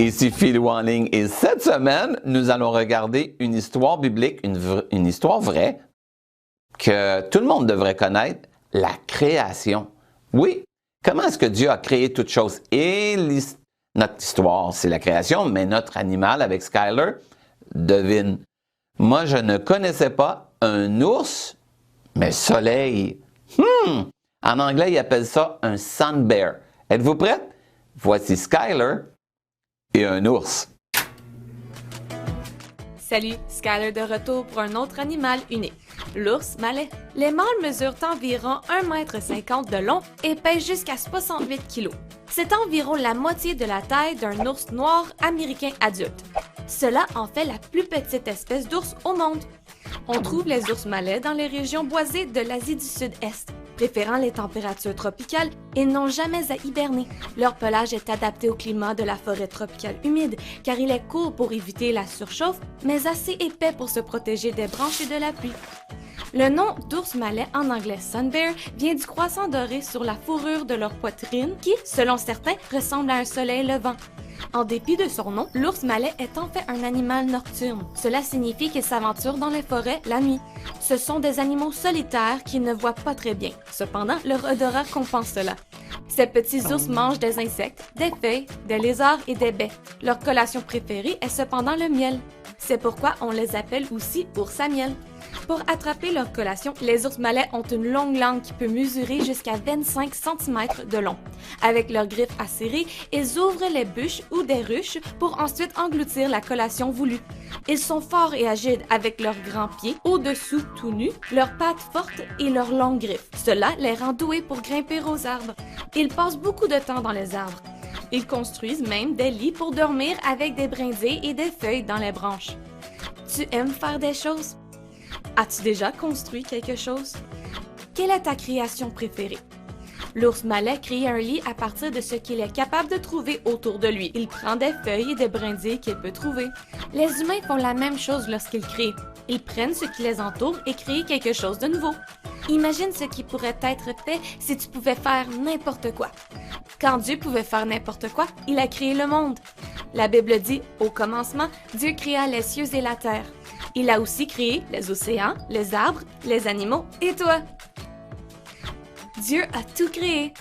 Ici Philou en ligne et cette semaine, nous allons regarder une histoire biblique, une histoire vraie que tout le monde devrait connaître, la création. Oui, comment est-ce que Dieu a créé toutes choses? Et notre histoire, c'est la création, mais notre animal avec Skyler, devine. Moi, je ne connaissais pas un ours, mais soleil. En anglais, ils appellent ça un sun bear. Êtes-vous prête? Voici Skyler et un ours. Salut, Skyler de retour pour un autre animal unique, l'ours malais. Les mâles mesurent environ 1,50 m de long et pèsent jusqu'à 68 kg. C'est environ la moitié de la taille d'un ours noir américain adulte. Cela en fait la plus petite espèce d'ours au monde. On trouve les ours malais dans les régions boisées de l'Asie du Sud-Est, préférant les températures tropicales et n'ont jamais à hiberner. Leur pelage est adapté au climat de la forêt tropicale humide car il est court pour éviter la surchauffe, mais assez épais pour se protéger des branches et de la pluie. Le nom d'ours malais en anglais sun bear vient du croissant doré sur la fourrure de leur poitrine qui, selon certains, ressemble à un soleil levant. En dépit de son nom, l'ours malais est en fait un animal nocturne. Cela signifie qu'il s'aventure dans les forêts la nuit. Ce sont des animaux solitaires qui ne voient pas très bien. Cependant, leur odorat compense cela. Ces petits ours mangent des insectes, des feuilles, des lézards et des baies. Leur collation préférée est cependant le miel. C'est pourquoi on les appelle aussi ours à miel. Pour attraper leur collation, les ours malais ont une longue langue qui peut mesurer jusqu'à 25 cm de long. Avec leurs griffes acérées, ils ouvrent les bûches ou des ruches pour ensuite engloutir la collation voulue. Ils sont forts et agiles avec leurs grands pieds au-dessous tout nus, leurs pattes fortes et leurs longues griffes. Cela les rend doués pour grimper aux arbres. Ils passent beaucoup de temps dans les arbres. Ils construisent même des lits pour dormir avec des brindilles et des feuilles dans les branches. Tu aimes faire des choses? As-tu déjà construit quelque chose? Quelle est ta création préférée? L'ours malais crée un lit à partir de ce qu'il est capable de trouver autour de lui. Il prend des feuilles et des brindilles qu'il peut trouver. Les humains font la même chose lorsqu'ils créent. Ils prennent ce qui les entoure et créent quelque chose de nouveau. Imagine ce qui pourrait être fait si tu pouvais faire n'importe quoi. Quand Dieu pouvait faire n'importe quoi, il a créé le monde. La Bible dit, au commencement, Dieu créa les cieux et la terre. Il a aussi créé les océans, les arbres, les animaux et toi. Dieu a tout créé.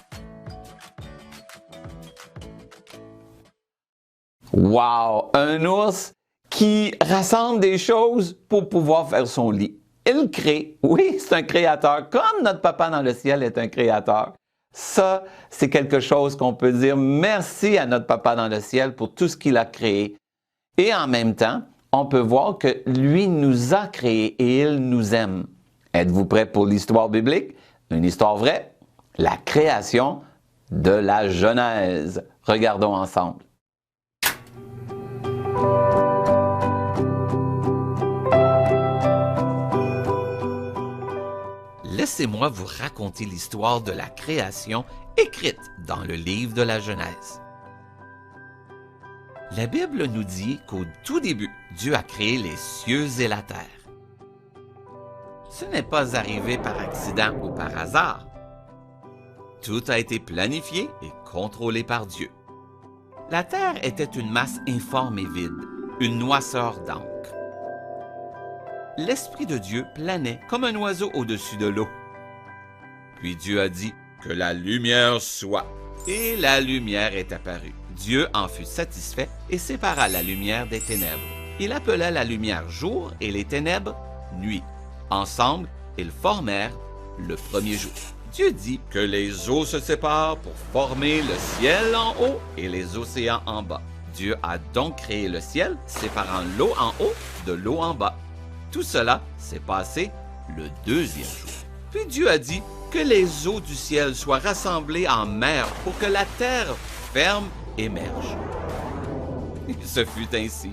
Wow! Un ours qui rassemble des choses pour pouvoir faire son lit. Il crée. Oui, c'est un créateur, comme notre papa dans le ciel est un créateur. Ça, c'est quelque chose qu'on peut dire merci à notre papa dans le ciel pour tout ce qu'il a créé. Et en même temps, on peut voir que lui nous a créés et il nous aime. Êtes-vous prêts pour l'histoire biblique? Une histoire vraie? La création de la Genèse. Regardons ensemble. Laissez-moi vous raconter l'histoire de la création écrite dans le livre de la Genèse. La Bible nous dit qu'au tout début, Dieu a créé les cieux et la terre. Ce n'est pas arrivé par accident ou par hasard. Tout a été planifié et contrôlé par Dieu. La terre était une masse informe et vide, une noirceur d'encre. L'Esprit de Dieu planait comme un oiseau au-dessus de l'eau. Puis Dieu a dit que la lumière soit. Et la lumière est apparue. Dieu en fut satisfait et sépara la lumière des ténèbres. Il appela la lumière jour et les ténèbres nuit. Ensemble, ils formèrent le premier jour. Dieu dit que les eaux se séparent pour former le ciel en haut et les océans en bas. Dieu a donc créé le ciel, séparant l'eau en haut de l'eau en bas. Tout cela s'est passé le deuxième jour. Puis Dieu a dit que les eaux du ciel soient rassemblées en mer pour que la terre ferme émerge. Ce fut ainsi.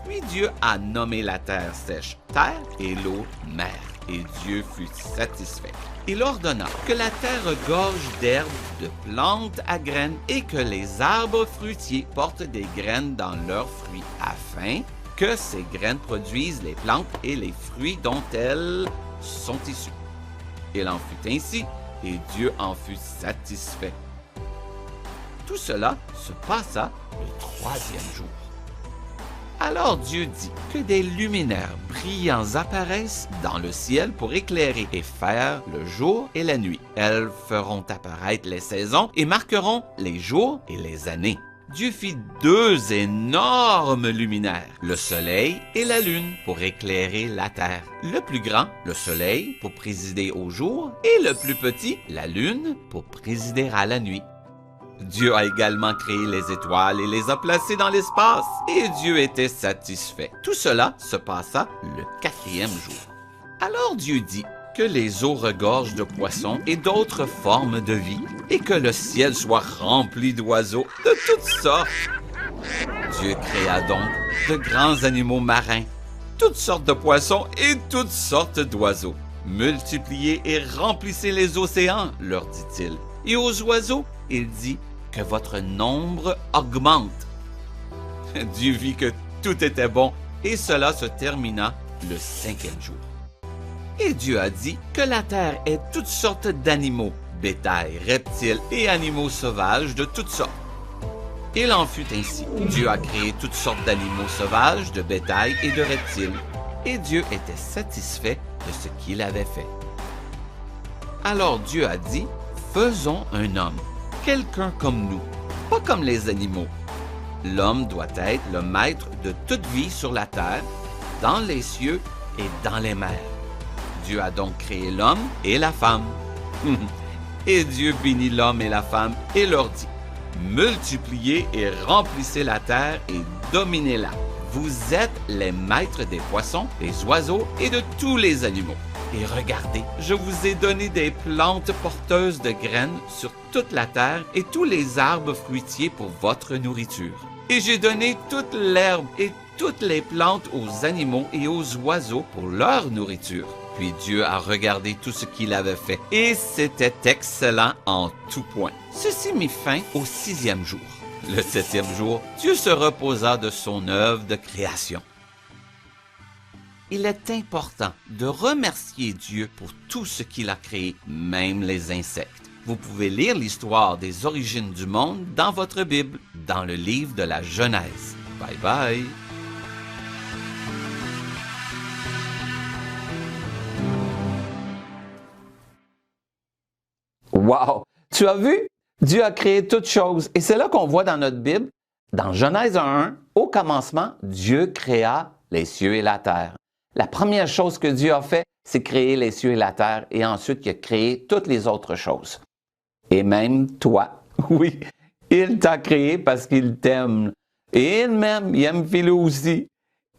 Puis Dieu a nommé la terre sèche terre et l'eau mer. Et Dieu fut satisfait. Il ordonna que la terre regorge d'herbes, de plantes à graines et que les arbres fruitiers portent des graines dans leurs fruits afin que ces graines produisent les plantes et les fruits dont elles sont issues. Il en fut ainsi et Dieu en fut satisfait. Tout cela se passa le troisième jour. Alors Dieu dit que des luminaires brillants apparaissent dans le ciel pour éclairer et faire le jour et la nuit. Elles feront apparaître les saisons et marqueront les jours et les années. Dieu fit deux énormes luminaires, le soleil et la lune, pour éclairer la terre. Le plus grand, le soleil, pour présider au jour, et le plus petit, la lune, pour présider à la nuit. Dieu a également créé les étoiles et les a placées dans l'espace, et Dieu était satisfait. Tout cela se passa le quatrième jour. Alors Dieu dit que les eaux regorgent de poissons et d'autres formes de vie, et que le ciel soit rempli d'oiseaux de toutes sortes. Dieu créa donc de grands animaux marins, toutes sortes de poissons et toutes sortes d'oiseaux. Multipliez et remplissez les océans, leur dit-il. Et aux oiseaux, il dit que votre nombre augmente. Dieu vit que tout était bon, et cela se termina le cinquième jour. Et Dieu a dit que la terre ait toutes sortes d'animaux, bétail, reptiles et animaux sauvages de toutes sortes. Il en fut ainsi. Dieu a créé toutes sortes d'animaux sauvages, de bétail et de reptiles. Et Dieu était satisfait de ce qu'il avait fait. Alors Dieu a dit, faisons un homme, quelqu'un comme nous, pas comme les animaux. L'homme doit être le maître de toute vie sur la terre, dans les cieux et dans les mers. Dieu a donc créé l'homme et la femme. Et Dieu bénit l'homme et la femme et leur dit, multipliez et remplissez la terre et dominez-la. Vous êtes les maîtres des poissons, des oiseaux et de tous les animaux. Et regardez, je vous ai donné des plantes porteuses de graines sur toute la terre et tous les arbres fruitiers pour votre nourriture. Et j'ai donné toute l'herbe et toutes les plantes aux animaux et aux oiseaux pour leur nourriture. Puis Dieu a regardé tout ce qu'il avait fait, et c'était excellent en tout point. Ceci mit fin au sixième jour. Le septième jour, Dieu se reposa de son œuvre de création. Il est important de remercier Dieu pour tout ce qu'il a créé, même les insectes. Vous pouvez lire l'histoire des origines du monde dans votre Bible, dans le livre de la Genèse. Bye bye! Wow! Tu as vu? Dieu a créé toutes choses. Et c'est là qu'on voit dans notre Bible, dans Genèse 1:1, au commencement, Dieu créa les cieux et la terre. La première chose que Dieu a fait, c'est créer les cieux et la terre, et ensuite il a créé toutes les autres choses. Et même toi, oui, il t'a créé parce qu'il t'aime. Et il m'aime, il aime Philo aussi.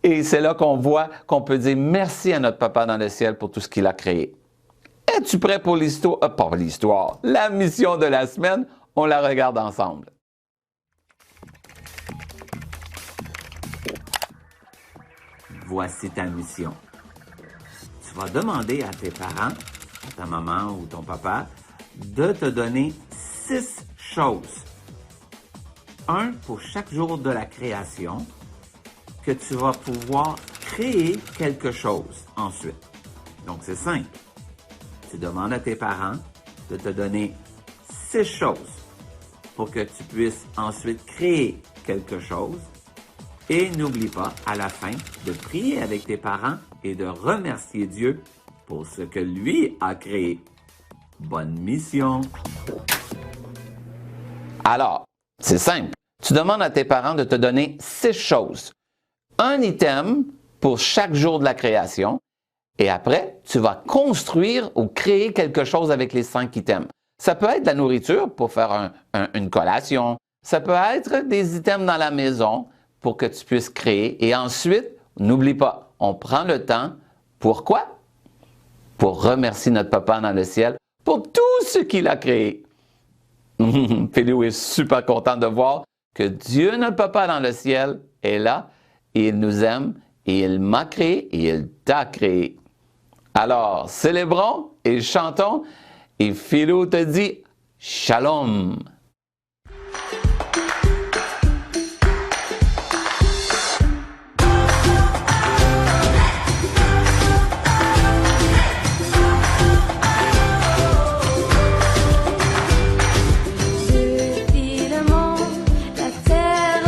Et c'est là qu'on voit qu'on peut dire merci à notre Papa dans le ciel pour tout ce qu'il a créé. Es-tu prêt pour l'histoire? Pas l'histoire, la mission de la semaine, on la regarde ensemble. Voici ta mission. Tu vas demander à tes parents, à ta maman ou ton papa, de te donner 6 choses. Un pour chaque jour de la création, que tu vas pouvoir créer quelque chose ensuite. Donc, c'est simple. Tu demandes à tes parents de te donner 6 choses pour que tu puisses ensuite créer quelque chose. Et n'oublie pas, à la fin, de prier avec tes parents et de remercier Dieu pour ce que lui a créé. Bonne mission! Alors, c'est simple. Tu demandes à tes parents de te donner 6 choses. Un item pour chaque jour de la création. Et après, tu vas construire ou créer quelque chose avec les 5 items. Ça peut être de la nourriture pour faire une collation. Ça peut être des items dans la maison pour que tu puisses créer. Et ensuite, n'oublie pas, on prend le temps. Pourquoi? Pour remercier notre Papa dans le ciel pour tout ce qu'il a créé. Philou est super content de voir que Dieu, notre Papa dans le ciel, est là et il nous aime et il m'a créé et il t'a créé. Alors, célébrons et chantons et Philou te dit Shalom. Dieu fit le monde, la terre,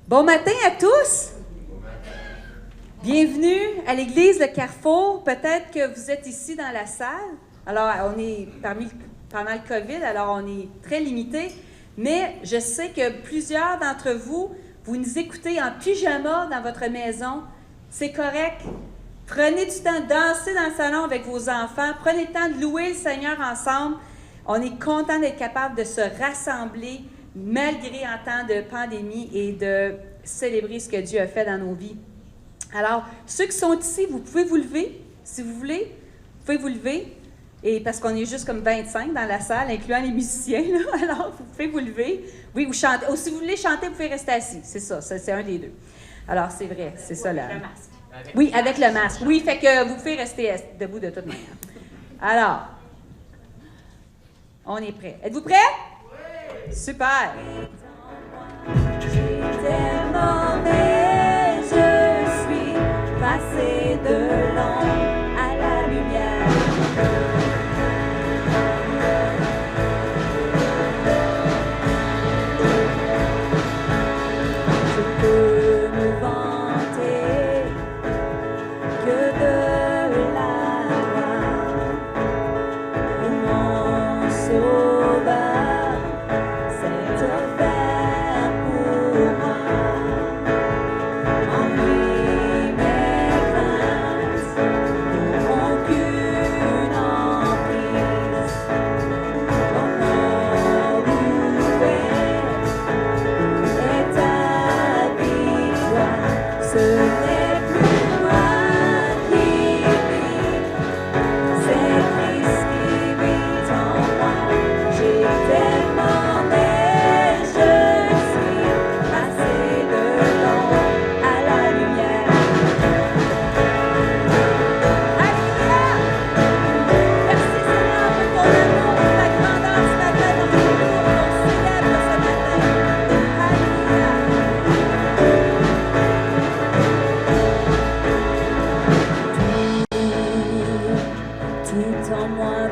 Bon matin à tous! Bienvenue à l'église Le Carrefour. Peut-être que vous êtes ici dans la salle. Alors, on est pendant le COVID, alors on est très limité. Mais je sais que plusieurs d'entre vous, vous nous écoutez en pyjama dans votre maison. C'est correct. Prenez du temps de danser dans le salon avec vos enfants. Prenez le temps de louer le Seigneur ensemble. On est content d'être capable de se rassembler malgré en temps de pandémie et de célébrer ce que Dieu a fait dans nos vies. Alors, ceux qui sont ici, vous pouvez vous lever, si vous voulez. Vous pouvez vous lever, et parce qu'on est juste comme 25 dans la salle, incluant les musiciens, là. Alors, vous pouvez vous lever. Oui, vous chantez. Ou si vous voulez chanter, vous pouvez rester assis. C'est ça, c'est un des deux. Alors, c'est vrai, c'est ça là. Avec le masque. Oui, avec le masque. Oui, fait que vous pouvez rester debout de toute manière. Alors, on est prêts. Êtes-vous prêts? Oui! Super! J'étais mort, mais je suis passé de l'ombre à la lumière. Je peux me vanter que de la gloire et mon sauveur s'est offert pour moi.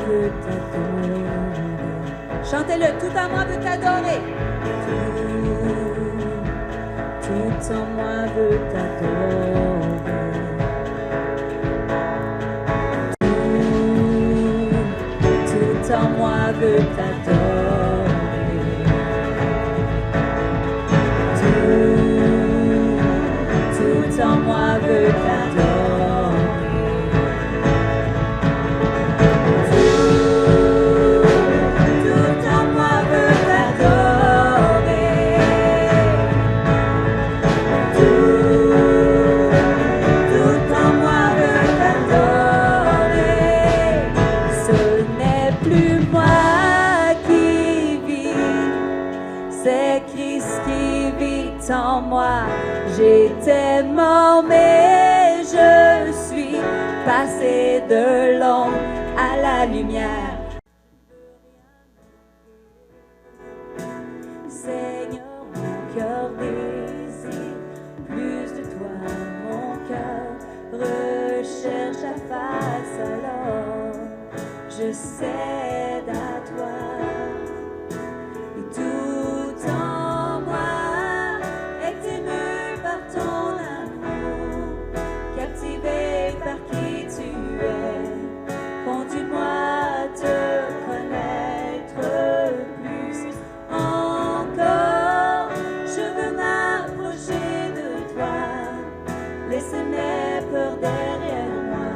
veut t'adorer. Chantez-le, tout en moi veut t'adorer. Tout en moi veut t'adorer. Tout en moi veut t'adorer. Tout en moi veut t'adorer. Tout en moi veut t'adorer. Tout en moi veut t'adorer. Ce n'est plus moi qui vis, c'est Christ qui vit en moi. J'étais mort mais je suis passé de l'ombre à la lumière. Seigneur, mon cœur désire plus de toi, mon cœur recherche ta face, alors je cède à toi. Et tout en moi est ému par ton amour, captivé par qui tu es. Conduis-moi à te connaître plus encore. Je veux m'approcher de toi, laisser mes peurs derrière moi.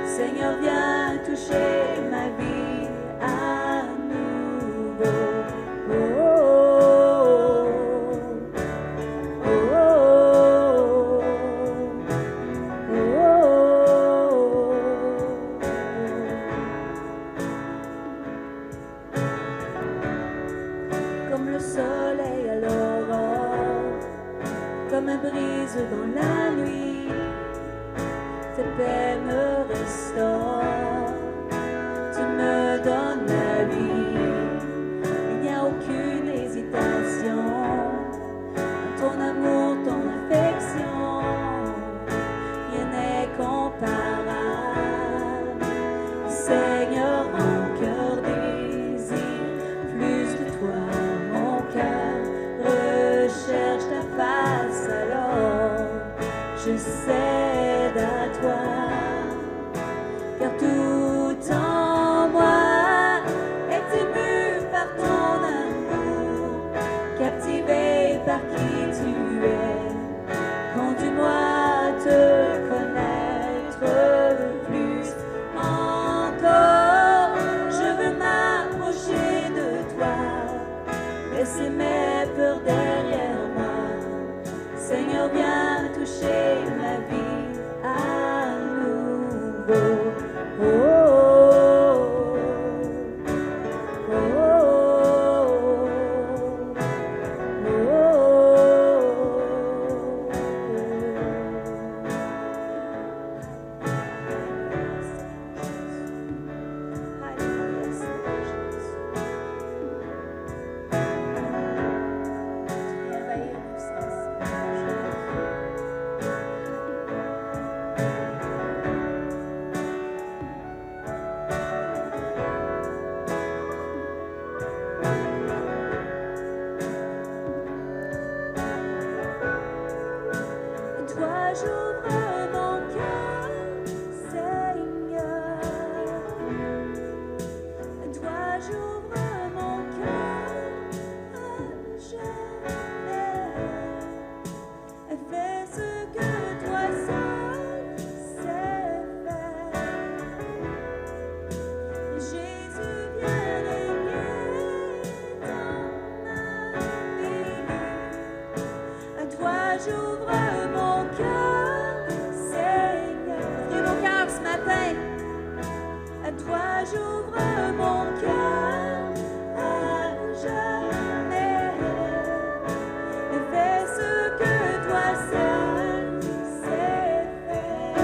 Seigneur, viens toucher ma vie à nouveau. Oh, oh, oh, oh, oh, comme le soleil à l'aurore, comme un brise dans la nuit, tes paix me restaure, tu me donnes la vie. Il n'y a aucune hésitation, ton amour, ton affection, rien n'est comparable. Seigneur, mon cœur désire plus de toi, mon cœur recherche ta face, alors je cède à toi, car tout en moi est ému par ton amour, captivé par qui tu es. Conduis-moi à te connaître plus encore. Je veux m'approcher de toi, laisser mes peurs derrière moi. Seigneur, viens toucher ma vie à nouveau. Oh, oh, oh, toi j'ouvre mon cœur, Seigneur. Toi j'ouvre mon cœur à jamais. Fais ce que toi seul sais faire. Jésus, viens régner dans ma vie. À toi j'ouvre mon cœur, Seigneur. Ouvrez mon cœur ce matin. À toi j'ouvre mon cœur à jamais. Fais ce que toi seul sais faire.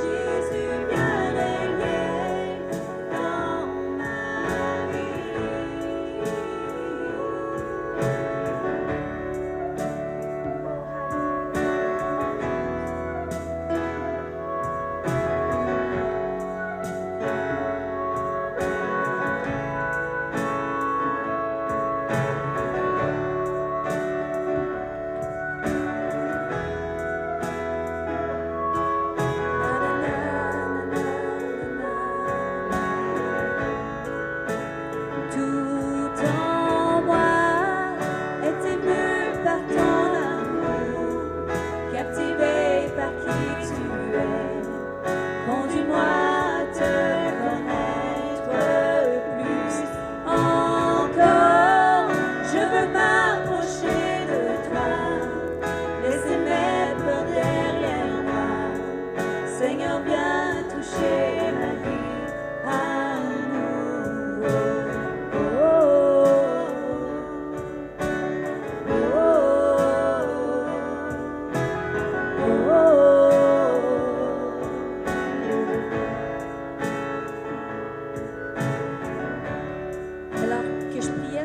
Jésus, viens régner dans ma vie.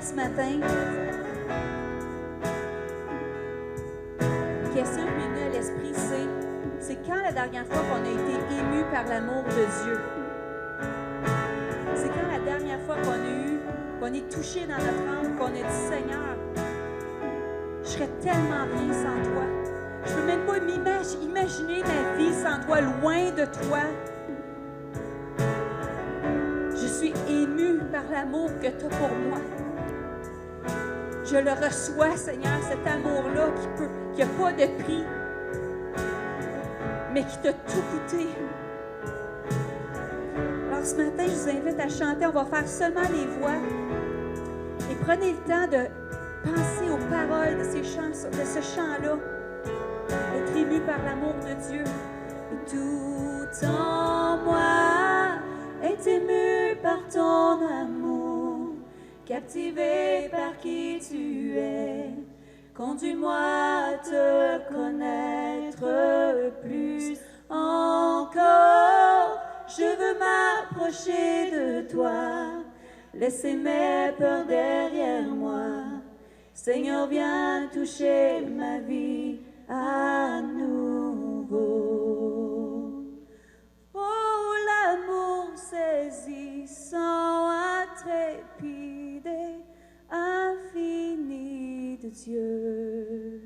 ce matin. Une question qui m'est venue à l'esprit, c'est quand la dernière fois qu'on a été ému par l'amour de Dieu? C'est quand la dernière fois qu'on est touché dans notre âme, qu'on a dit, Seigneur, je serais tellement rien sans toi. Je ne peux même pas imaginer ma vie sans toi, loin de toi. Je suis émue par l'amour que tu as pour moi. Je le reçois, Seigneur, cet amour-là qui n'a pas de prix, mais qui t'a tout coûté. Alors ce matin, je vous invite à chanter. On va faire seulement les voix. Et prenez le temps de penser aux paroles de ce chant-là. Être ému par l'amour de Dieu. Et tout en moi est ému par ton amour, captivé par qui tu es. Conduis-moi à te connaître plus encore. Je veux m'approcher de toi, laisser mes peurs derrière moi. Seigneur, viens toucher ma vie à nouveau. Oh, l'amour saisissant, intrépide, infini de Dieu.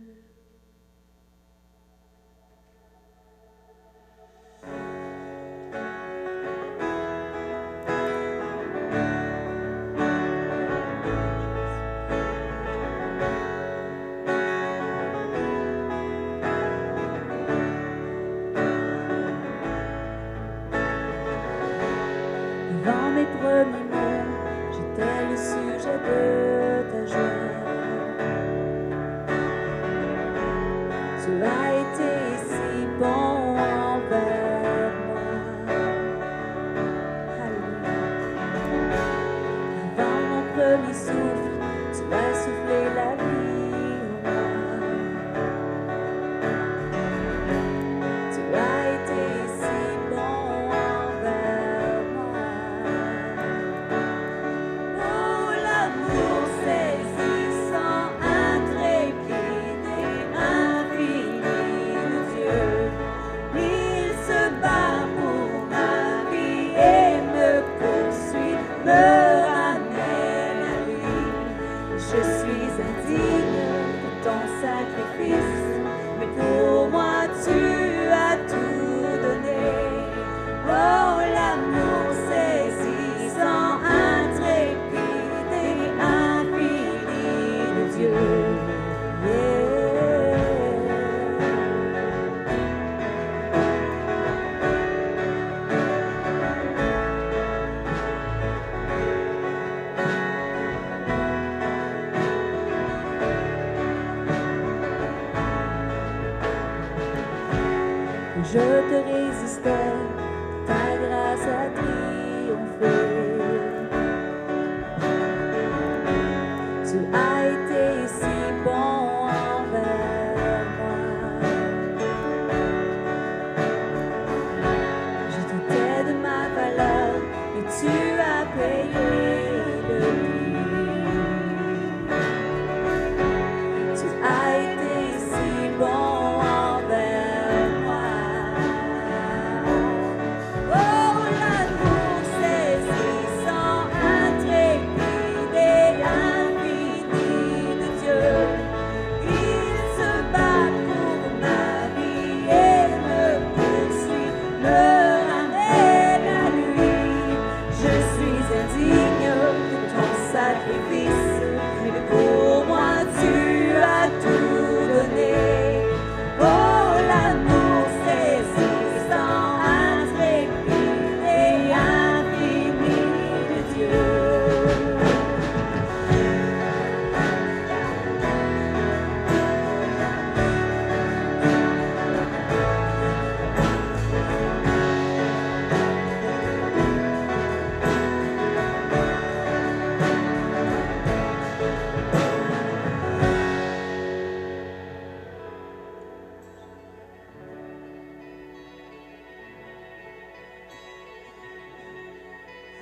Dans mes premiers mots, j'étais le sujet de ta joie. Tu as été si bon envers moi. Alléluia. Avant mon premier souffle, tu as soufflé la vie en moi. Tu as été si bon envers moi. Oh, l'amour saisissant, intrépide et infini de Dieu. Il se bat pour ma vie et me poursuit, me ramène à lui. Je suis indigne de ton sacrifice, mais pour moi tu as tout donné. Oh, l'amour saisissant, intrépide et infini de Dieu. Je te résistais, ta grâce a triomphé. Tu as été si bon envers moi. Je doutais de ma valeur, mais tu as payé le prix. Tu as été si bon envers moi. Oh, l'amour saisissant, intrépide et infini de Dieu. Il se bat pour ma vie et me poursuit, me ramène à lui. Je suis indigne de ton sacrifice, mais pour moi tu as tout donné. Oh, l'amour saisissant, intrépide et infini de Dieu.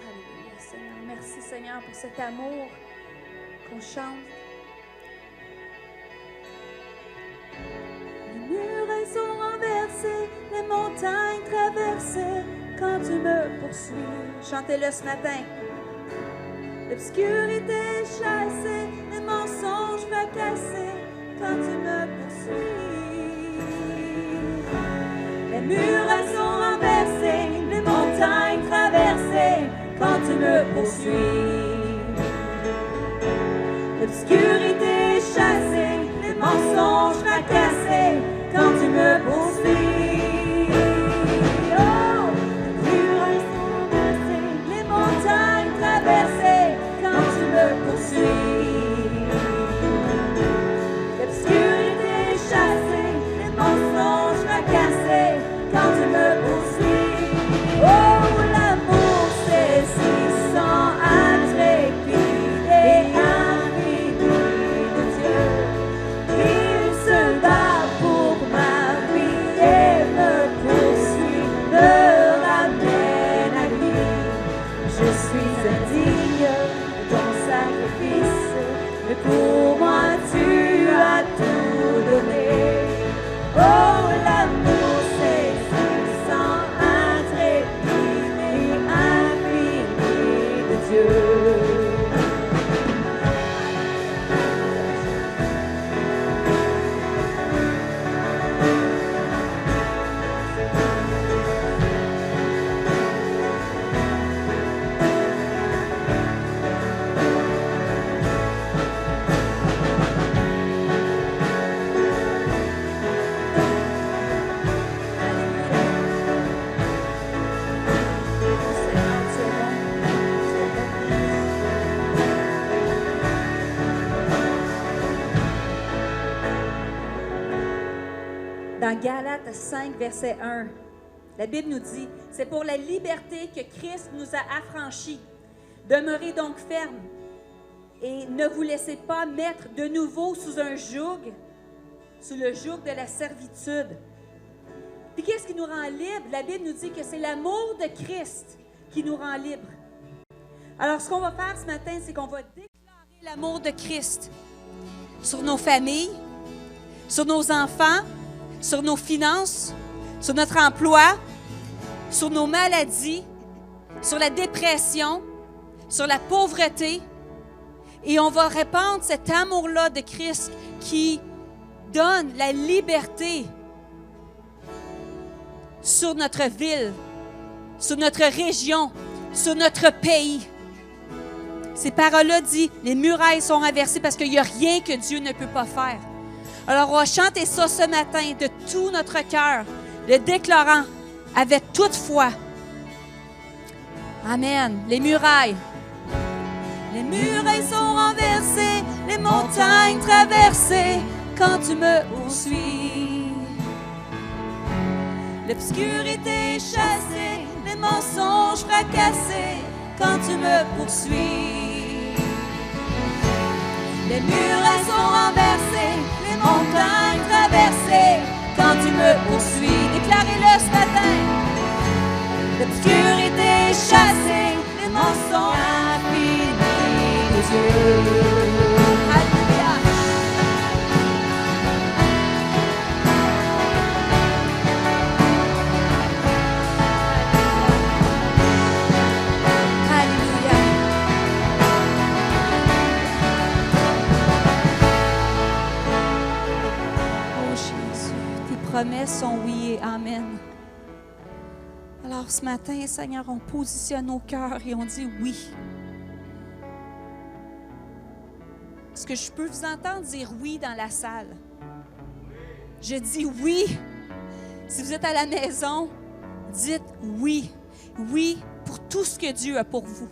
Alléluia, Seigneur. Merci, Seigneur, pour cet amour qu'on chante. Les murailles sont renversées, les montagnes traversées, quand tu me poursuis. Chantez-le ce matin. L'obscurité chassée, les mensonges fracassés, quand tu me poursuis. Les murailles sont renversées, les montagnes traversées, quand tu me poursuis. L'obscurité chassée, les mensonges fracassés, quand tu me poursuis. Oh, les murailles sont renversées, les montagnes traversées, quand tu me poursuis. L'obscurité chassée, les mensonges fracassés, quand tu me poursuis. Oh, l'amour c'est si sans intrépide et infini de Dieu. Il se bat pour ma vie et me poursuit, me ramène à lui. Je suis indigne de ton sacrifice, mais pour moi tu as tout donné. Oh, l'amour c'est si sans intrépide et infini de Dieu. Dans Galates 5, verset 1, la Bible nous dit, « C'est pour la liberté que Christ nous a affranchis. Demeurez donc fermes et ne vous laissez pas mettre de nouveau sous un joug, sous le joug de la servitude. » Puis qu'est-ce qui nous rend libres? La Bible nous dit que c'est l'amour de Christ qui nous rend libres. Alors, ce qu'on va faire ce matin, c'est qu'on va déclarer l'amour de Christ sur nos familles, sur nos enfants, sur nos finances, sur notre emploi, sur nos maladies, sur la dépression, sur la pauvreté. Et on va répandre cet amour-là de Christ qui donne la liberté sur notre ville, sur notre région, sur notre pays. Ces paroles-là disent, les murailles sont renversées parce qu'il n'y a rien que Dieu ne peut pas faire. Alors, on va chanter ça ce matin de tout notre cœur, le déclarant avec toute foi. Amen. Les murailles. Les murailles sont renversées, les montagnes traversées, quand tu me poursuis. L'obscurité chassée, les mensonges fracassés, quand tu me poursuis. Les murailles sont renversées, les montagnes traversées, quand tu me poursuis. Déclarez-le ce matin. L'obscurité chassée, les mensonges infinis de Dieu. Alléluia. Alléluia. Oh Jésus, tes promesses sont oui et amen. Alors ce matin, Seigneur, on positionne nos cœurs et on dit oui. Est-ce que je peux vous entendre dire oui dans la salle? Je dis oui. Si vous êtes à la maison, dites oui. Oui pour tout ce que Dieu a pour vous.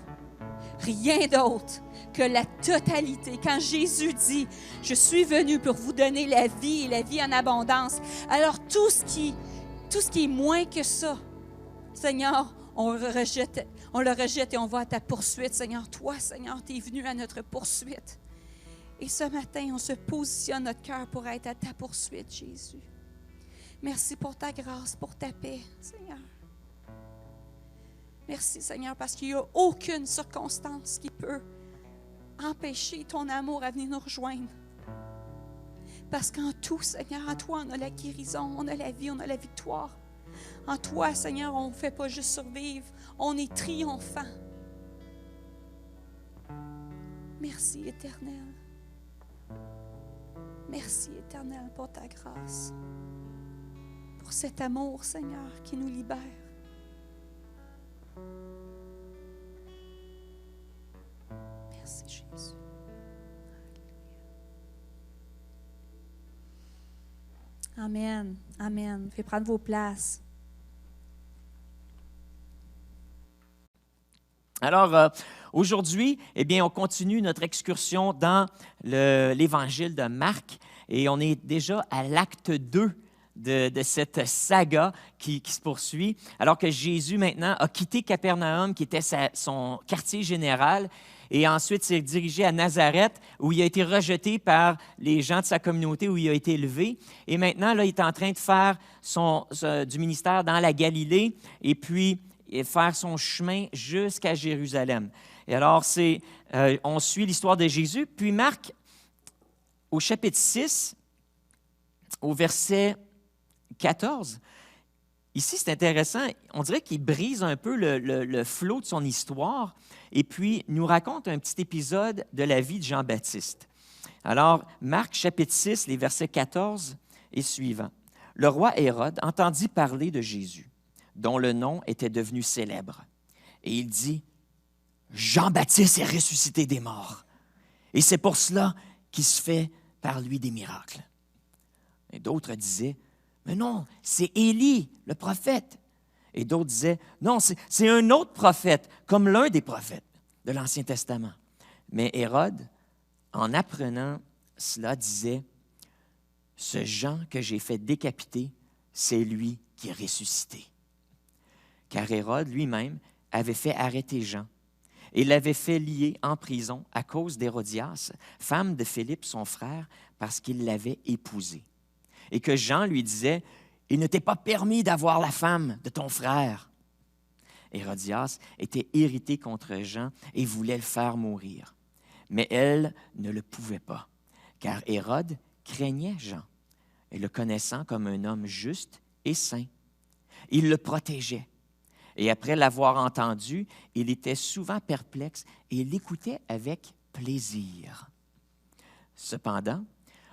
Rien d'autre que la totalité. Quand Jésus dit, je suis venu pour vous donner la vie et la vie en abondance, alors tout ce qui est moins que ça, Seigneur, on le rejette et on va à ta poursuite. Seigneur, toi, Seigneur, tu es venu à notre poursuite. Et ce matin, on se positionne notre cœur pour être à ta poursuite, Jésus. Merci pour ta grâce, pour ta paix, Seigneur. Merci, Seigneur, parce qu'il n'y a aucune circonstance qui peut empêcher ton amour à venir nous rejoindre. Parce qu'en tout, Seigneur, en toi, on a la guérison, on a la vie, on a la victoire. En toi, Seigneur, on ne fait pas juste survivre, on est triomphant. Merci, Éternel. Merci, Éternel, pour ta grâce. Pour cet amour, Seigneur, qui nous libère. Merci, Jésus. Amen. Amen. Vous pouvez prendre vos places. Alors, aujourd'hui, eh bien, on continue notre excursion dans l'Évangile de Marc et on est déjà à l'acte 2 de cette saga qui se poursuit, alors que Jésus, maintenant, a quitté Capernaum, qui était son quartier général, et ensuite s'est dirigé à Nazareth, où il a été rejeté par les gens de sa communauté, où il a été élevé. Et maintenant, là, il est en train de faire du ministère dans la Galilée, et puis faire son chemin jusqu'à Jérusalem. Et alors, on suit l'histoire de Jésus. Puis Marc, au chapitre 6, au verset 14, ici, c'est intéressant. On dirait qu'il brise un peu le flot de son histoire et puis nous raconte un petit épisode de la vie de Jean-Baptiste. Alors, Marc, chapitre 6, les versets 14 et suivants. Le roi Hérode entendit parler de Jésus, dont le nom était devenu célèbre. Et il dit, « Jean-Baptiste est ressuscité des morts, et c'est pour cela qu'il se fait par lui des miracles. » Et d'autres disaient, « Mais non, c'est Élie, le prophète. » Et d'autres disaient, « Non, c'est un autre prophète, comme l'un des prophètes de l'Ancien Testament. » Mais Hérode, en apprenant cela, disait, « Ce Jean que j'ai fait décapiter, c'est lui qui est ressuscité. » Car Hérode lui-même avait fait arrêter Jean et l'avait fait lier en prison à cause d'Hérodias, femme de Philippe, son frère, parce qu'il l'avait épousée. Et que Jean lui disait, « Il ne t'est pas permis d'avoir la femme de ton frère. » Hérodias était irritée contre Jean et voulait le faire mourir. Mais elle ne le pouvait pas, car Hérode craignait Jean, et le connaissant comme un homme juste et saint. Il le protégeait. Et après l'avoir entendu, il était souvent perplexe et l'écoutait avec plaisir. Cependant,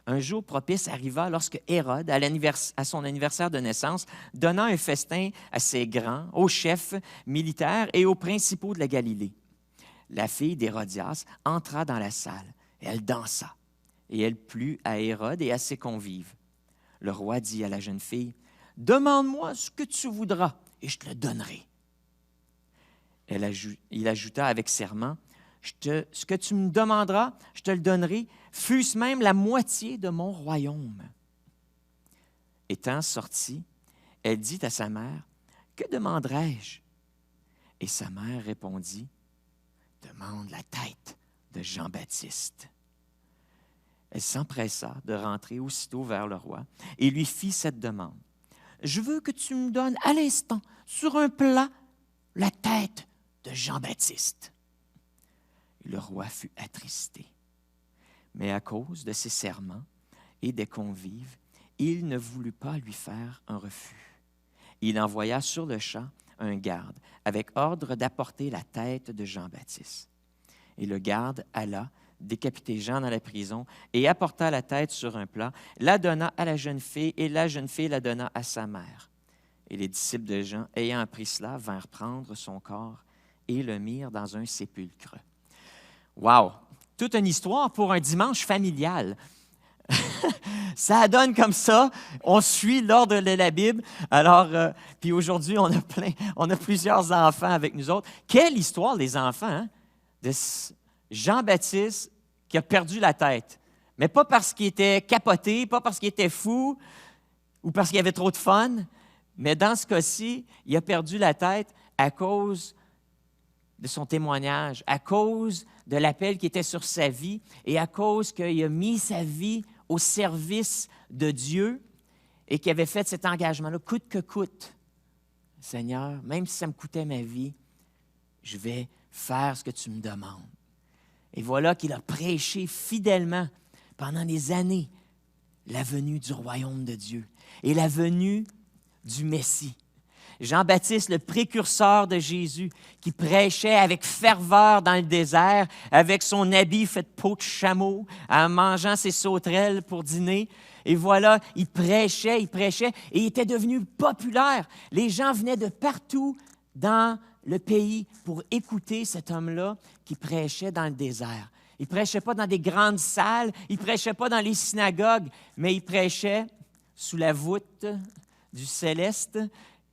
un jour propice arriva lorsque Hérode, à son anniversaire de naissance, donna un festin à ses grands, aux chefs militaires et aux principaux de la Galilée. La fille d'Hérodias entra dans la salle. Elle dansa, et elle plut à Hérode et à ses convives. Le roi dit à la jeune fille, « Demande-moi ce que tu voudras, et je te le donnerai. » Il ajouta avec serment, « Ce que tu me demanderas, je te le donnerai, fût-ce même la moitié de mon royaume. » Étant sortie, elle dit à sa mère, « Que demanderai-je? » Et sa mère répondit, « Demande la tête de Jean-Baptiste. » Elle s'empressa de rentrer aussitôt vers le roi et lui fit cette demande. « Je veux que tu me donnes à l'instant, sur un plat, la tête de Jean-Baptiste. » Et le roi fut attristé. Mais à cause de ses serments et des convives, il ne voulut pas lui faire un refus. Il envoya sur le champ un garde, avec ordre d'apporter la tête de Jean-Baptiste. Et le garde alla décapiter Jean dans la prison et apporta la tête sur un plat, la donna à la jeune fille et la jeune fille la donna à sa mère. Et les disciples de Jean, ayant appris cela, vinrent prendre son corps et le mirent dans un sépulcre. Wow! Toute une histoire pour un dimanche familial. Ça donne comme ça. On suit l'ordre de la Bible. Alors, puis aujourd'hui, on a plusieurs enfants avec nous autres. Quelle histoire, les enfants, hein? De Jean-Baptiste qui a perdu la tête. Mais pas parce qu'il était capoté, pas parce qu'il était fou ou parce qu'il avait trop de fun. Mais dans ce cas-ci, il a perdu la tête à cause de son témoignage, à cause de l'appel qui était sur sa vie et à cause qu'il a mis sa vie au service de Dieu et qu'il avait fait cet engagement-là, coûte que coûte. Seigneur, même si ça me coûtait ma vie, je vais faire ce que tu me demandes. Et voilà qu'il a prêché fidèlement pendant des années la venue du royaume de Dieu et la venue du Messie. Jean-Baptiste, le précurseur de Jésus, qui prêchait avec ferveur dans le désert, avec son habit fait de peau de chameau, en mangeant ses sauterelles pour dîner. Et voilà, il prêchait, et il était devenu populaire. Les gens venaient de partout dans le pays pour écouter cet homme-là qui prêchait dans le désert. Il ne prêchait pas dans des grandes salles, il ne prêchait pas dans les synagogues, mais il prêchait sous la voûte du céleste.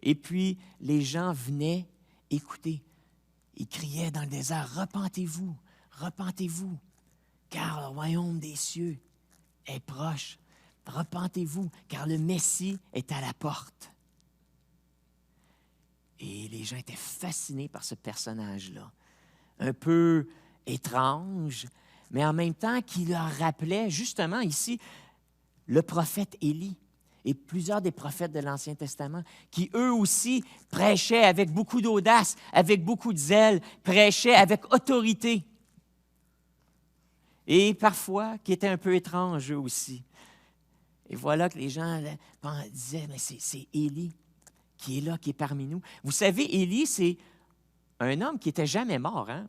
Et puis, les gens venaient écouter. Ils criaient dans le désert, « Repentez-vous, repentez-vous, car le royaume des cieux est proche. Repentez-vous, car le Messie est à la porte. » Et les gens étaient fascinés par ce personnage-là, un peu étrange, mais en même temps qui leur rappelait justement ici le prophète Élie et plusieurs des prophètes de l'Ancien Testament qui eux aussi prêchaient avec beaucoup d'audace, avec beaucoup de zèle, prêchaient avec autorité et parfois qui étaient un peu étranges eux aussi. Et voilà que les gens disaient, mais c'est Élie qui est là, qui est parmi nous. Vous savez, Élie, c'est un homme qui n'était jamais mort, hein?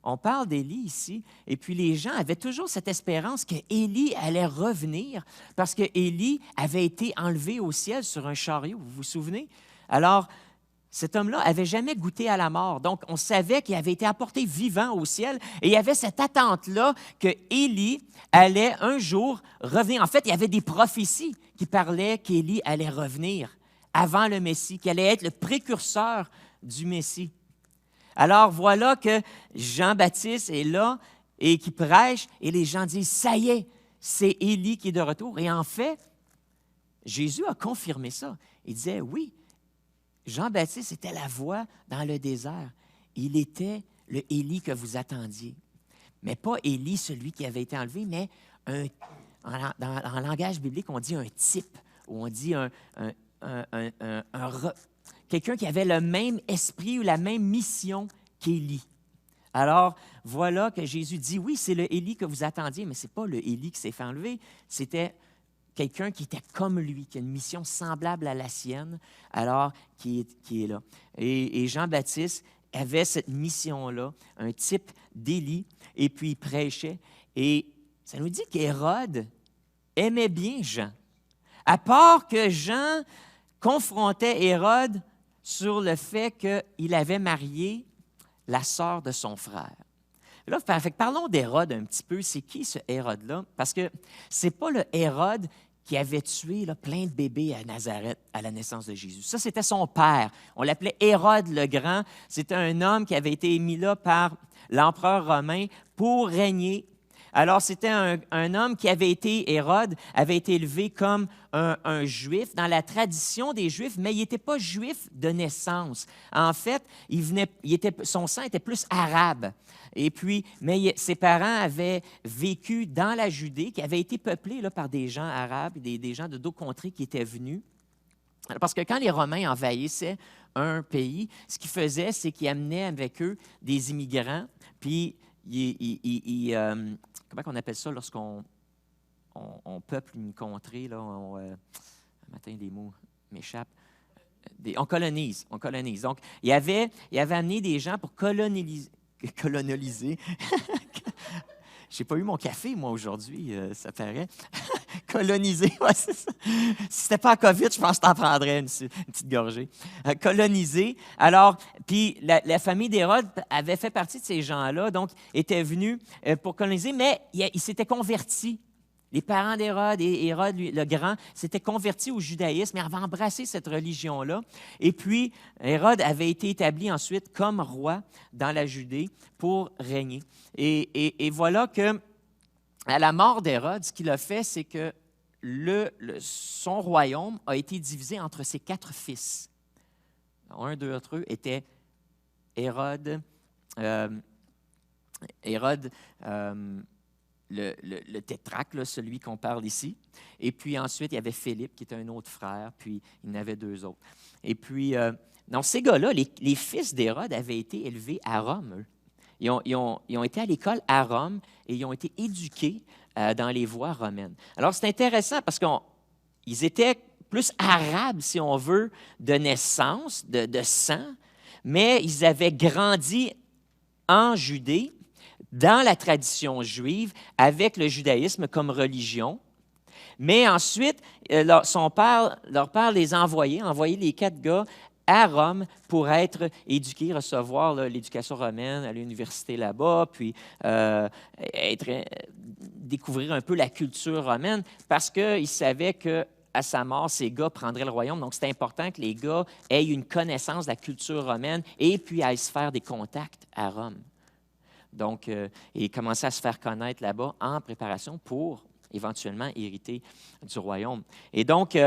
On parle d'Élie ici, et puis les gens avaient toujours cette espérance qu'Élie allait revenir parce qu'Élie avait été enlevé au ciel sur un chariot, vous vous souvenez? Alors, cet homme-là n'avait jamais goûté à la mort, donc on savait qu'il avait été apporté vivant au ciel, et il y avait cette attente-là qu'Élie allait un jour revenir. En fait, il y avait des prophéties qui parlaient qu'Élie allait revenir avant le Messie, qu'il allait être le précurseur du Messie. Alors, voilà que Jean-Baptiste est là et qui prêche, et les gens disent, ça y est, c'est Élie qui est de retour. Et en fait, Jésus a confirmé ça. Il disait, oui, Jean-Baptiste était la voix dans le désert. Il était le Élie que vous attendiez. Mais pas Élie, celui qui avait été enlevé, mais en langage biblique, on dit un type, ou on dit quelqu'un qui avait le même esprit ou la même mission qu'Élie. Alors, voilà que Jésus dit, oui, c'est le Élie que vous attendiez, mais ce n'est pas le Élie qui s'est fait enlever, c'était quelqu'un qui était comme lui, qui a une mission semblable à la sienne, alors qui est là. Et Jean-Baptiste avait cette mission-là, un type d'Élie, et puis il prêchait. Et ça nous dit qu'Hérode aimait bien Jean. À part que Jean confrontait Hérode sur le fait qu'il avait marié la sœur de son frère. Là, parlons d'Hérode un petit peu. C'est qui ce Hérode-là? Parce que ce n'est pas le Hérode qui avait tué plein de bébés à Nazareth à la naissance de Jésus. Ça, c'était son père. On l'appelait Hérode le Grand. C'était un homme qui avait été mis là par l'empereur romain pour régner. Alors, c'était un homme qui avait été, Hérode, avait été élevé comme un juif dans la tradition des juifs, mais il n'était pas juif de naissance. En fait, son sang était plus arabe. Et puis, mais ses parents avaient vécu dans la Judée, qui avait été peuplée par des gens arabes, des gens de d'autres contrées qui étaient venus. Parce que quand les Romains envahissaient un pays, ce qu'ils faisaient, c'est qu'ils amenaient avec eux des immigrants, puis comment on appelle ça lorsqu'on peuple une contrée? Là, un matin, les mots m'échappent. On colonise. Donc, il avait amené des gens pour coloniser. Je n'ai pas eu mon café, moi, aujourd'hui, ça paraît. Coloniser, ouais, c'est ça. Si ce n'était pas à COVID, je pense que tu en prendrais une petite gorgée. Coloniser. Alors, puis la famille d'Hérode avait fait partie de ces gens-là, donc était venue pour coloniser, mais il s'était converti. Les parents d'Hérode et Hérode, le Grand, s'étaient convertis au judaïsme et avaient embrassé cette religion-là. Et puis, Hérode avait été établi ensuite comme roi dans la Judée pour régner. Et voilà que, à la mort d'Hérode, ce qu'il a fait, c'est que son royaume a été divisé entre ses 4 fils. Un d'entre eux était Hérode, le tétrarque, là, celui qu'on parle ici. Et puis ensuite, il y avait Philippe, qui était un autre frère, puis il y en avait 2 autres. Et puis, donc ces gars-là, les fils d'Hérode avaient été élevés à Rome, eux. ils ont été à l'école à Rome et ils ont été éduqués dans les voies romaines. Alors, c'est intéressant parce qu'ils étaient plus arabes, si on veut, de naissance, de sang, mais ils avaient grandi en Judée, dans la tradition juive, avec le judaïsme comme religion. Mais ensuite, son père les a envoyé les 4 gars à Rome pour être éduqués, recevoir l'éducation romaine à l'université là-bas, puis découvrir un peu la culture romaine, parce qu'ils savaient qu'à sa mort, ces gars prendraient le royaume. Donc, c'est important que les gars aient une connaissance de la culture romaine et puis aillent se faire des contacts à Rome. Donc, et commencer à se faire connaître là-bas en préparation pour éventuellement hériter du royaume. Et donc,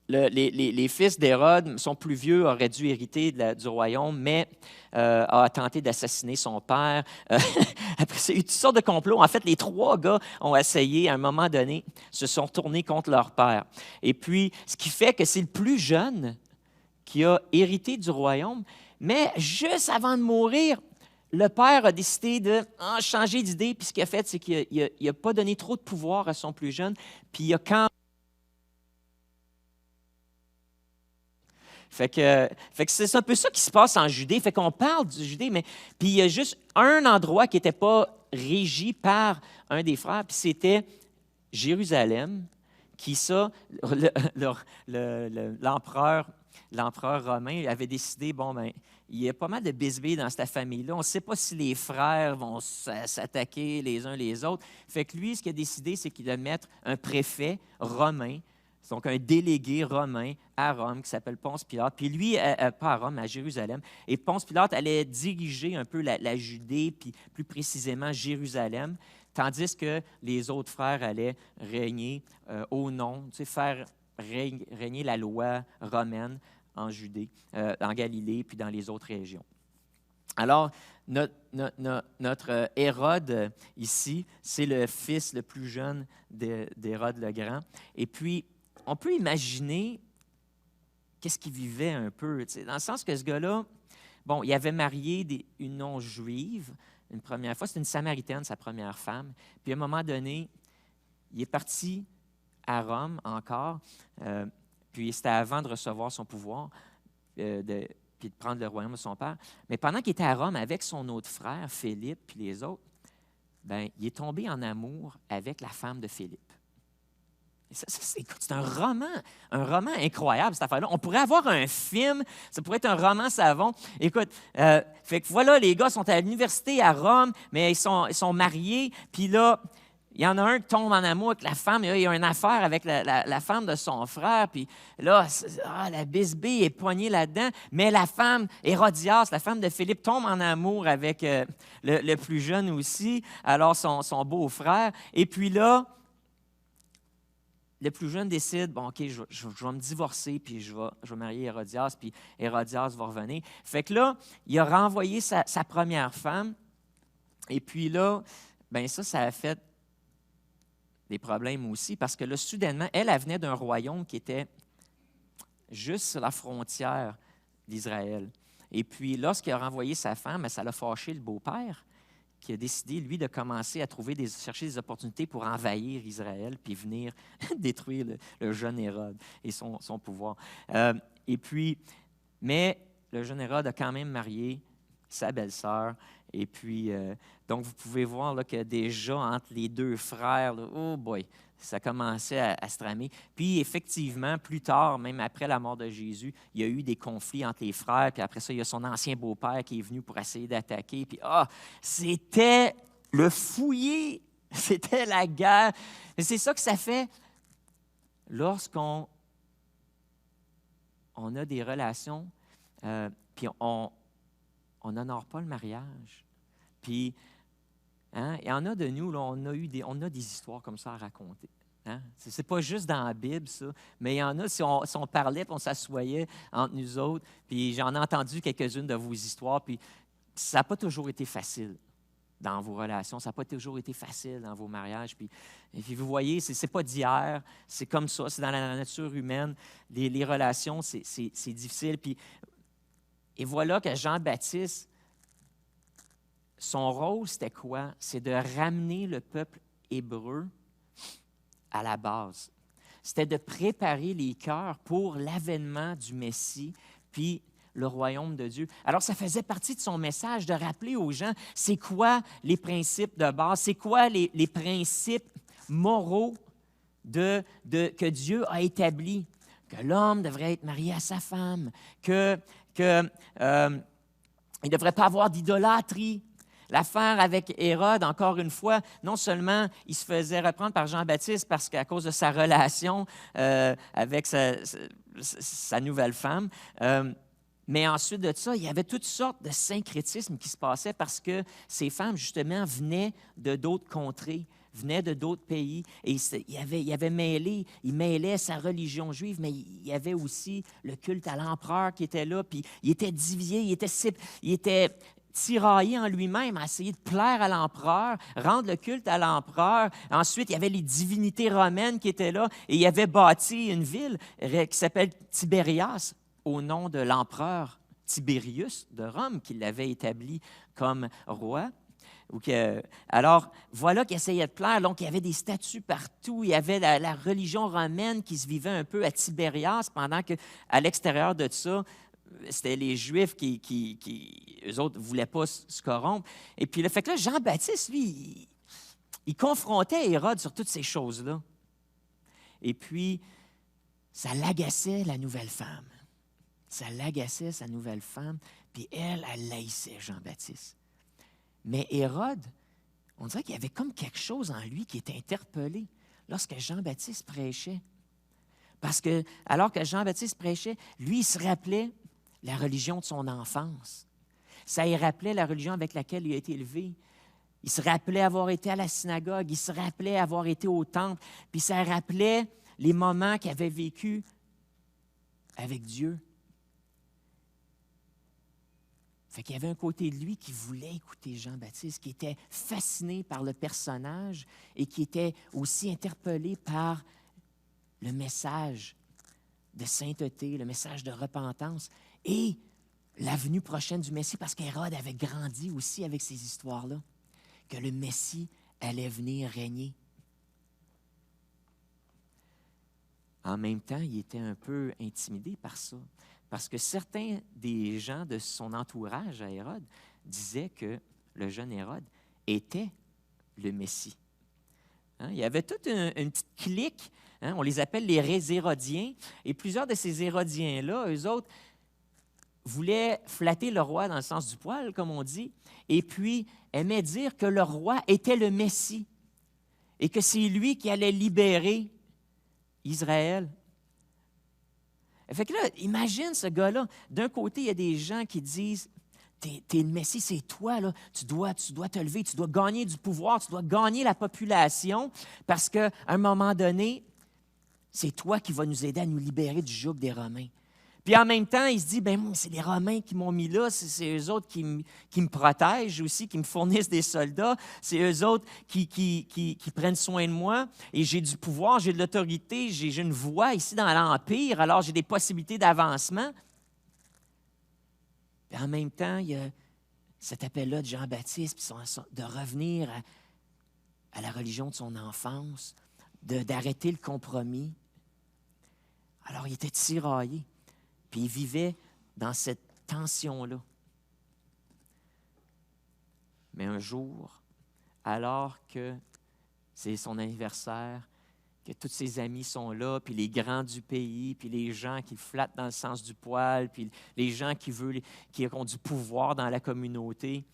les fils d'Hérode sont plus vieux, auraient dû hériter du royaume, mais a tenté d'assassiner son père. Après, il y a eu toutes sortes de complots. En fait, les 3 gars ont essayé, à un moment donné, se sont tournés contre leur père. Et puis, ce qui fait que c'est le plus jeune qui a hérité du royaume, mais juste avant de mourir, le père a décidé de changer d'idée, puis ce qu'il a fait, c'est qu'il n'a pas donné trop de pouvoir à son plus jeune, puis il a quand Fait que c'est un peu ça qui se passe en Judée. Fait qu'on parle du Judée, mais puis il y a juste un endroit qui n'était pas régi par un des frères, puis c'était Jérusalem, qui l'empereur romain avait décidé, il y a pas mal de bisbées dans cette famille-là. On ne sait pas si les frères vont s'attaquer les uns les autres. Fait que lui, ce qu'il a décidé, c'est qu'il allait mettre un préfet romain, donc un délégué romain à Rome qui s'appelle Ponce Pilate. Puis lui, pas à Rome, mais à Jérusalem. Et Ponce Pilate allait diriger un peu la Judée, puis plus précisément Jérusalem, tandis que les autres frères allaient régner au nom, faire régner la loi romaine en Judée, en Galilée, puis dans les autres régions. Alors, notre Hérode ici, c'est le fils le plus jeune d'Hérode le Grand. Et puis, on peut imaginer qu'est-ce qu'il vivait un peu, dans le sens que ce gars-là, il avait marié une non-juive une première fois. C'était une Samaritaine, sa première femme. Puis à un moment donné, il est parti à Rome encore, puis c'était avant de recevoir son pouvoir, puis de prendre le royaume de son père. Mais pendant qu'il était à Rome avec son autre frère, Philippe, puis les autres, il est tombé en amour avec la femme de Philippe. Écoute, c'est un roman incroyable, cette affaire-là. On pourrait avoir un film, ça pourrait être un roman savon. Écoute, fait que voilà, les gars sont à l'université à Rome, mais ils sont mariés, puis là, il y en a un qui tombe en amour avec la femme, et là, il y a une affaire avec la femme de son frère, puis là, la bisbée est poignée là-dedans, mais la femme, Hérodias, la femme de Philippe, tombe en amour avec le plus jeune aussi, alors son beau-frère, et puis là, le plus jeune décide, OK, je vais me divorcer, puis je vais marier Hérodias, puis Hérodias va revenir. Fait que là, il a renvoyé sa première femme, et puis là, ça a fait des problèmes aussi, parce que là, soudainement, elle venait d'un royaume qui était juste sur la frontière d'Israël. Et puis, lorsqu'il a renvoyé sa femme, ça l'a fâché le beau-père, qui a décidé, lui, de commencer à chercher des opportunités pour envahir Israël puis venir détruire le jeune Hérode et son pouvoir. Mais le jeune Hérode a quand même marié sa belle-sœur. Et puis, donc, vous pouvez voir là, que déjà, entre les 2 frères, là, oh boy, ça commençait à se tramer. Puis, effectivement, plus tard, même après la mort de Jésus, il y a eu des conflits entre les frères. Puis après ça, il y a son ancien beau-père qui est venu pour essayer d'attaquer. Puis, c'était le fouillis, c'était la guerre. Et c'est ça que ça fait lorsqu'on a des relations, puis on n'honore pas le mariage. Puis, il y en a de nous, là, on a des histoires comme ça à raconter. Hein? Ce n'est pas juste dans la Bible, ça, mais il y en a, si on parlait, puis on s'assoyait entre nous autres, puis j'en ai entendu quelques-unes de vos histoires, puis ça n'a pas toujours été facile dans vos relations, ça n'a pas toujours été facile dans vos mariages. Puis vous voyez, ce n'est pas d'hier, c'est comme ça, c'est dans la nature humaine. Les relations, c'est difficile. Et voilà que Jean-Baptiste son rôle, c'était quoi? C'est de ramener le peuple hébreu à la base. C'était de préparer les cœurs pour l'avènement du Messie, puis le royaume de Dieu. Alors, ça faisait partie de son message de rappeler aux gens, c'est quoi les principes de base, c'est quoi les principes moraux que Dieu a établis, que l'homme devrait être marié à sa femme, il ne devrait pas avoir d'idolâtrie. L'affaire avec Hérode, encore une fois, non seulement il se faisait reprendre par Jean-Baptiste parce qu'à cause de sa relation avec sa nouvelle femme, mais ensuite de ça, il y avait toutes sortes de syncrétismes qui se passaient parce que ces femmes, justement, venaient de d'autres contrées, venaient de d'autres pays. Et il mêlait sa religion juive, mais il y avait aussi le culte à l'empereur qui était là, puis il était divisé, il était tiraillé en lui-même à essayer de plaire à l'empereur, rendre le culte à l'empereur. Ensuite, il y avait les divinités romaines qui étaient là et il avait bâti une ville qui s'appelle Tibérias au nom de l'empereur Tibérius de Rome qui l'avait établi comme roi. Alors, voilà qu'il essayait de plaire. Donc, il y avait des statues partout. Il y avait la religion romaine qui se vivait un peu à Tibérias pendant qu'à l'extérieur de ça, c'était les Juifs qui eux autres, ne voulaient pas se corrompre. Et puis, le fait que là, Jean-Baptiste, lui, il confrontait Hérode sur toutes ces choses-là. Et puis, ça l'agaçait, la nouvelle femme. Ça l'agaçait, sa nouvelle femme. Puis elle haïssait Jean-Baptiste. Mais Hérode, on dirait qu'il y avait comme quelque chose en lui qui était interpellé lorsque Jean-Baptiste prêchait. Parce que, alors que Jean-Baptiste prêchait, lui, il se rappelait la religion de son enfance. Ça y rappelait la religion avec laquelle il a été élevé. Il se rappelait avoir été à la synagogue, il se rappelait avoir été au temple, puis ça rappelait les moments qu'il avait vécus avec Dieu. Fait qu'il y avait un côté de lui qui voulait écouter Jean-Baptiste, qui était fasciné par le personnage et qui était aussi interpellé par le message de sainteté, le message de repentance et la venue prochaine du Messie, parce qu'Hérode avait grandi aussi avec ces histoires-là, que le Messie allait venir régner. En même temps, il était un peu intimidé par ça, parce que certains des gens de son entourage à Hérode disaient que le jeune Hérode était le Messie. Il y avait toute une petite clique, on les appelle les Hérodiens, et plusieurs de ces Hérodiens-là, eux autres, voulaient flatter le roi dans le sens du poil, comme on dit, et puis aimaient dire que le roi était le Messie et que c'est lui qui allait libérer Israël. Fait que là, imagine ce gars-là. D'un côté, il y a des gens qui disent « T'es le Messie, c'est toi, là. Tu dois te lever, tu dois gagner du pouvoir, tu dois gagner la population parce qu'à un moment donné, c'est toi qui vas nous aider à nous libérer du joug des Romains. » Puis en même temps, il se dit, ben c'est les Romains qui m'ont mis là, c'est eux autres qui me protègent aussi, qui me fournissent des soldats, c'est eux autres qui prennent soin de moi, et j'ai du pouvoir, j'ai de l'autorité, j'ai une voix ici dans l'Empire, alors j'ai des possibilités d'avancement. Puis en même temps, il y a cet appel-là de Jean-Baptiste, puis de revenir à la religion de son enfance, d'arrêter le compromis. Alors il était tiraillé. Puis il vivait dans cette tension-là. Mais un jour, alors que c'est son anniversaire, que tous ses amis sont là, puis les grands du pays, puis les gens qui flattent dans le sens du poil, puis les gens qui ont du pouvoir dans la communauté,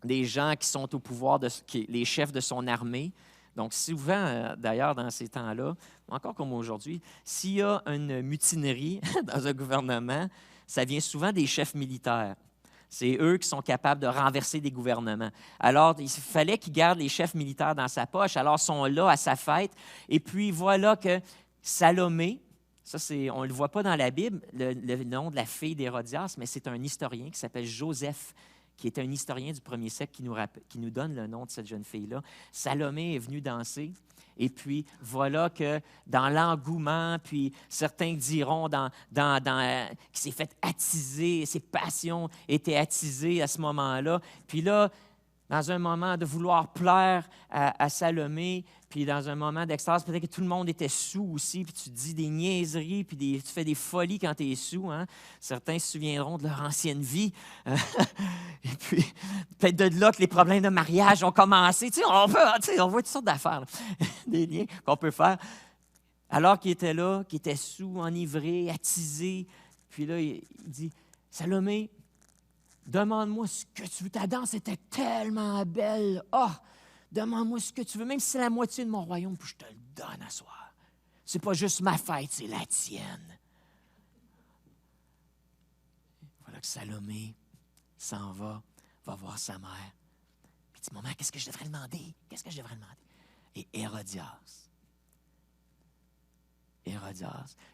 des gens qui sont au pouvoir, les chefs de son armée. Donc, souvent, d'ailleurs, dans ces temps-là, encore comme aujourd'hui, s'il y a une mutinerie dans un gouvernement, ça vient souvent des chefs militaires. C'est eux qui sont capables de renverser des gouvernements. Alors, il fallait qu'il garde les chefs militaires dans sa poche. Alors, ils sont là à sa fête. Et puis, voilà que Salomé, ça, on ne le voit pas dans la Bible, le nom de la fille d'Hérodias, mais c'est un historien qui s'appelle Joseph, qui est un historien du premier siècle qui nous donne le nom de cette jeune fille-là. Salomé est venue danser, et puis voilà que dans l'engouement, puis certains diront qu'il s'est fait attiser, ses passions étaient attisées à ce moment-là. Puis là, dans un moment de vouloir plaire à Salomé, puis dans un moment d'extase, peut-être que tout le monde était sous aussi, puis tu dis des niaiseries, puis tu fais des folies quand tu es sous. Hein? Certains se souviendront de leur ancienne vie. Et puis, peut-être de là que les problèmes de mariage ont commencé. On voit toutes sortes d'affaires, là. Des liens qu'on peut faire. Alors qu'il était là, qu'il était sous, enivré, attisé, puis là, il dit, « Salomé, demande-moi ce que tu veux. Ta danse était tellement belle. Demande-moi ce que tu veux, même si c'est la moitié de mon royaume, puis je te le donne à soir. C'est pas juste ma fête, c'est la tienne. » Voilà que Salomé s'en va voir sa mère. Puis il dit, « Maman, qu'est-ce que je devrais demander? Qu'est-ce que je devrais demander? » Et Hérodias,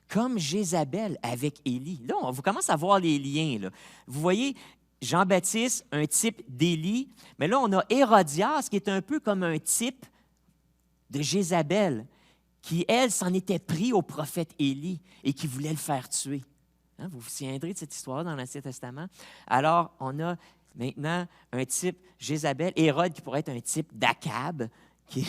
comme Jézabel avec Élie. Là, on commence à voir les liens. Là. Vous voyez, Jean-Baptiste, un type d'Élie, mais là, on a Hérodias qui est un peu comme un type de Jézabel, qui, elle, s'en était pris au prophète Élie et qui voulait le faire tuer. Hein, vous vous souviendrez de cette histoire dans l'Ancien Testament? Alors, on a maintenant un type Jézabel, Hérode qui pourrait être un type d'Akab, qui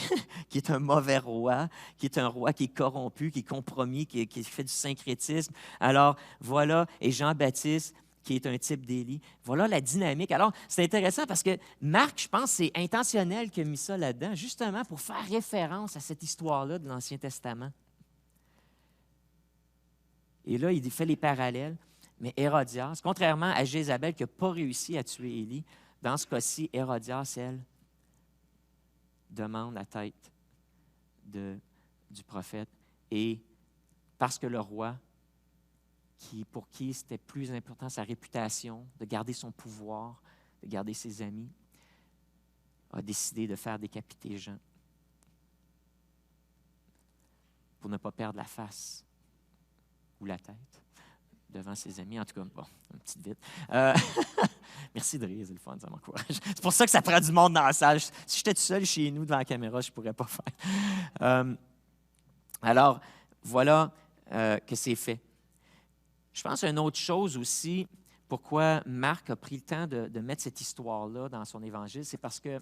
est un mauvais roi, qui est un roi qui est corrompu, qui est compromis, qui fait du syncrétisme. Alors, voilà, et Jean-Baptiste, qui est un type d'Élie. Voilà la dynamique. Alors, c'est intéressant parce que Marc, je pense, c'est intentionnel qu'il a mis ça là-dedans, justement pour faire référence à cette histoire-là de l'Ancien Testament. Et là, il fait les parallèles. Mais Hérodias, contrairement à Jézabel qui n'a pas réussi à tuer Élie, dans ce cas-ci, Hérodias, elle, demande la tête du prophète. Et parce que le roi, pour qui c'était plus important sa réputation, de garder son pouvoir, de garder ses amis, a décidé de faire décapiter Jean pour ne pas perdre la face ou la tête devant ses amis. En tout cas, bon, une petite vite. Merci de rire, c'est le fun, ça m'encourage. C'est pour ça que ça prend du monde dans la salle. Si j'étais tout seul chez nous devant la caméra, je ne pourrais pas faire. Alors, voilà que c'est fait. Je pense à une autre chose aussi, pourquoi Marc a pris le temps de mettre cette histoire-là dans son évangile, c'est parce que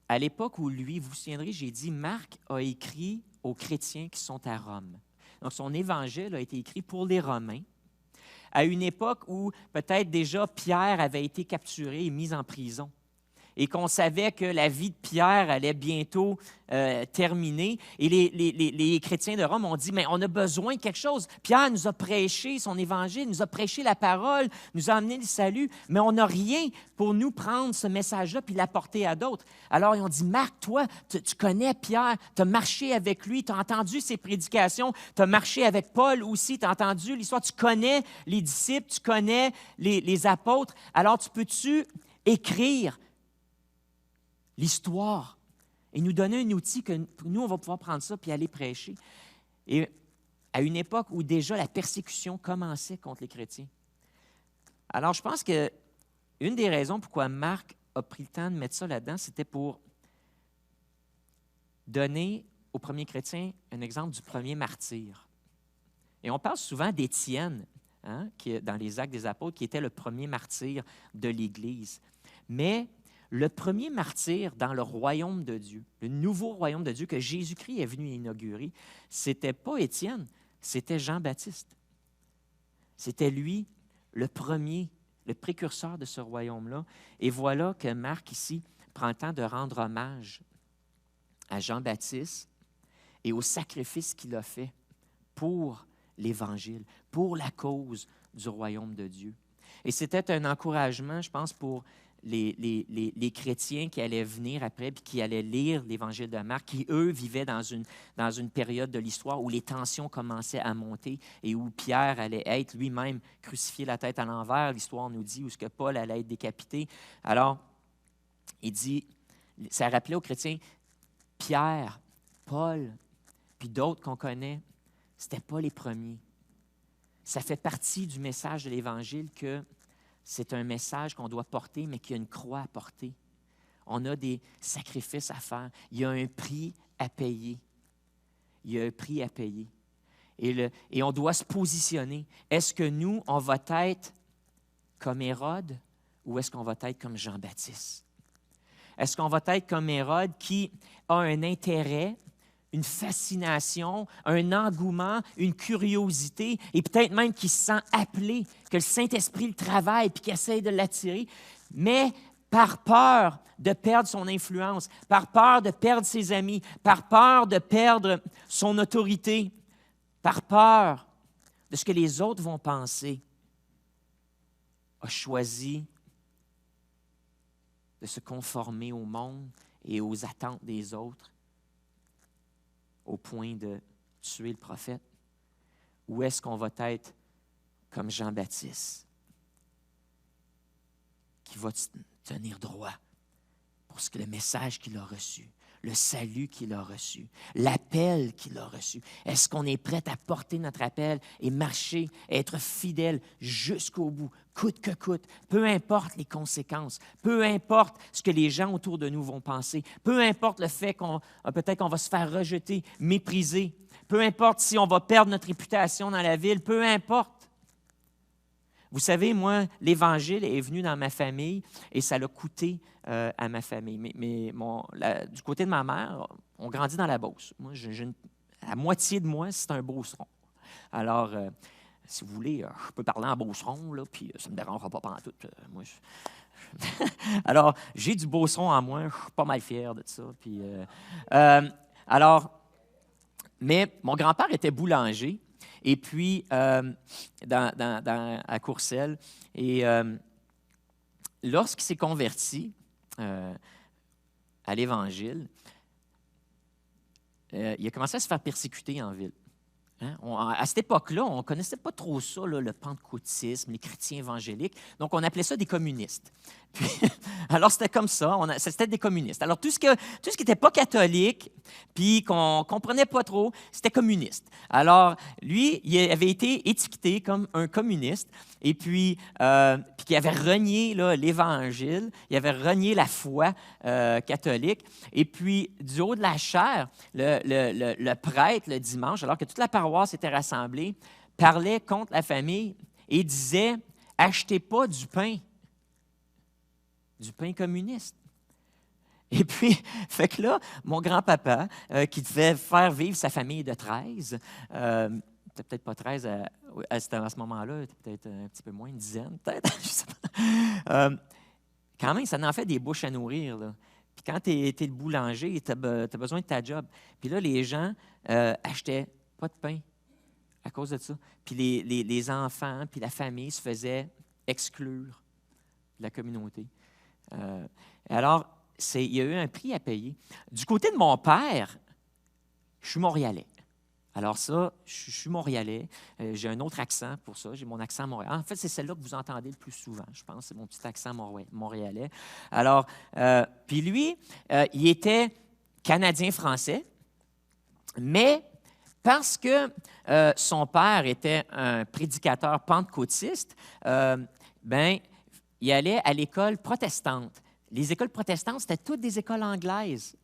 à l'époque où lui, vous vous souviendrez, j'ai dit, Marc a écrit aux chrétiens qui sont à Rome. Donc, son évangile a été écrit pour les Romains, à une époque où peut-être déjà Pierre avait été capturé et mis en prison, et qu'on savait que la vie de Pierre allait bientôt terminer. Et les chrétiens de Rome ont dit, mais on a besoin de quelque chose. Pierre nous a prêché son évangile, nous a prêché la parole, nous a amené le salut, mais on n'a rien pour nous prendre ce message-là puis l'apporter à d'autres. Alors, ils ont dit, Marc, toi, tu connais Pierre, tu as marché avec lui, tu as entendu ses prédications, tu as marché avec Paul aussi, tu as entendu l'histoire, tu connais les disciples, tu connais les apôtres. Alors, peux-tu écrire l'histoire et nous donner un outil que nous, on va pouvoir prendre ça puis aller prêcher. Et à une époque où déjà la persécution commençait contre les chrétiens. Alors, je pense que une des raisons pourquoi Marc a pris le temps de mettre ça là-dedans, c'était pour donner aux premiers chrétiens un exemple du premier martyr. Et on parle souvent d'Étienne, hein, qui, dans les Actes des Apôtres, qui était le premier martyr de l'Église. Mais le premier martyr dans le royaume de Dieu, le nouveau royaume de Dieu que Jésus-Christ est venu inaugurer, ce n'était pas Étienne, c'était Jean-Baptiste. C'était lui le premier, le précurseur de ce royaume-là. Et voilà que Marc, ici, prend le temps de rendre hommage à Jean-Baptiste et au sacrifice qu'il a fait pour l'Évangile, pour la cause du royaume de Dieu. Et c'était un encouragement, je pense, pour les chrétiens qui allaient venir après et qui allaient lire l'Évangile de Marc, qui, eux, vivaient dans une période de l'histoire où les tensions commençaient à monter et où Pierre allait être lui-même crucifié la tête à l'envers, l'histoire nous dit, où ce que Paul allait être décapité. Alors, il dit, ça rappelait aux chrétiens, Pierre, Paul, puis d'autres qu'on connaît, ce n'étaient pas les premiers. Ça fait partie du message de l'Évangile que c'est un message qu'on doit porter, mais qu'il y a une croix à porter. On a des sacrifices à faire. Il y a un prix à payer. Il y a un prix à payer. Et on doit se positionner. Est-ce que nous, on va être comme Hérode ou est-ce qu'on va être comme Jean-Baptiste? Est-ce qu'on va être comme Hérode qui a un intérêt, une fascination, un engouement, une curiosité et peut-être même qui se sent appelé, que le Saint-Esprit le travaille puis qu'il essaie de l'attirer, mais par peur de perdre son influence, par peur de perdre ses amis, par peur de perdre son autorité, par peur de ce que les autres vont penser, a choisi de se conformer au monde et aux attentes des autres au point de tuer le prophète? Ou est-ce qu'on va être comme Jean-Baptiste qui va tenir droit pour ce que le message qu'il a reçu, le salut qu'il a reçu, l'appel qu'il a reçu? Est-ce qu'on est prêt à porter notre appel et marcher, être fidèle jusqu'au bout, coûte que coûte, peu importe les conséquences, peu importe ce que les gens autour de nous vont penser, peu importe le fait peut-être qu'on va se faire rejeter, mépriser, peu importe si on va perdre notre réputation dans la ville, peu importe. Vous savez, moi, l'Évangile est venu dans ma famille et ça l'a coûté à ma famille. Du côté de ma mère, on grandit dans la Beauce. Moi, la moitié de moi, c'est un Beauceron. Alors, si vous voulez, je peux parler en Beauceron, là, puis ça ne me dérangera pas pantoute. Alors, j'ai du Beauceron en moi, je suis pas mal fier de ça. Puis, mais mon grand-père était boulanger. Et puis, à Courcelles. Et lorsqu'il s'est converti à l'Évangile, il a commencé à se faire persécuter en ville. Hein? À cette époque-là, on ne connaissait pas trop ça, là, le pentecôtisme, les chrétiens évangéliques. Donc, on appelait ça des communistes. Puis, alors, c'était comme ça, c'était des communistes. Alors, tout ce qui n'était pas catholique, puis qu'on ne comprenait pas trop, c'était communiste. Alors, lui, il avait été étiqueté comme un communiste, et puis qui avait renié là, l'Évangile, il avait renié la foi catholique. Et puis, du haut de la chaire, le prêtre, le dimanche, alors que toute la paroisse était rassemblée, parlait contre la famille et disait « Achetez pas du pain communiste. » Et puis, fait que là, mon grand-papa, qui devait faire vivre sa famille de 13, peut-être pas 13 à ce moment-là, peut-être un petit peu moins, une dizaine, peut-être, je sais pas. Quand même, ça en fait des bouches à nourrir, là. Puis quand tu es le boulanger, tu as besoin de ta job. Puis là, les gens achetaient pas de pain à cause de ça. Puis les enfants, puis la famille se faisaient exclure de la communauté. Alors, il y a eu un prix à payer. Du côté de mon père, je suis montréalais. Alors ça, je suis montréalais. J'ai un autre accent pour ça. J'ai mon accent montréalais. En fait, c'est celle-là que vous entendez le plus souvent, je pense. C'est mon petit accent montréalais. Alors, puis lui, il était Canadien-Français, mais parce que son père était un prédicateur pentecôtiste, il allait à l'école protestante. Les écoles protestantes, c'était toutes des écoles anglaises.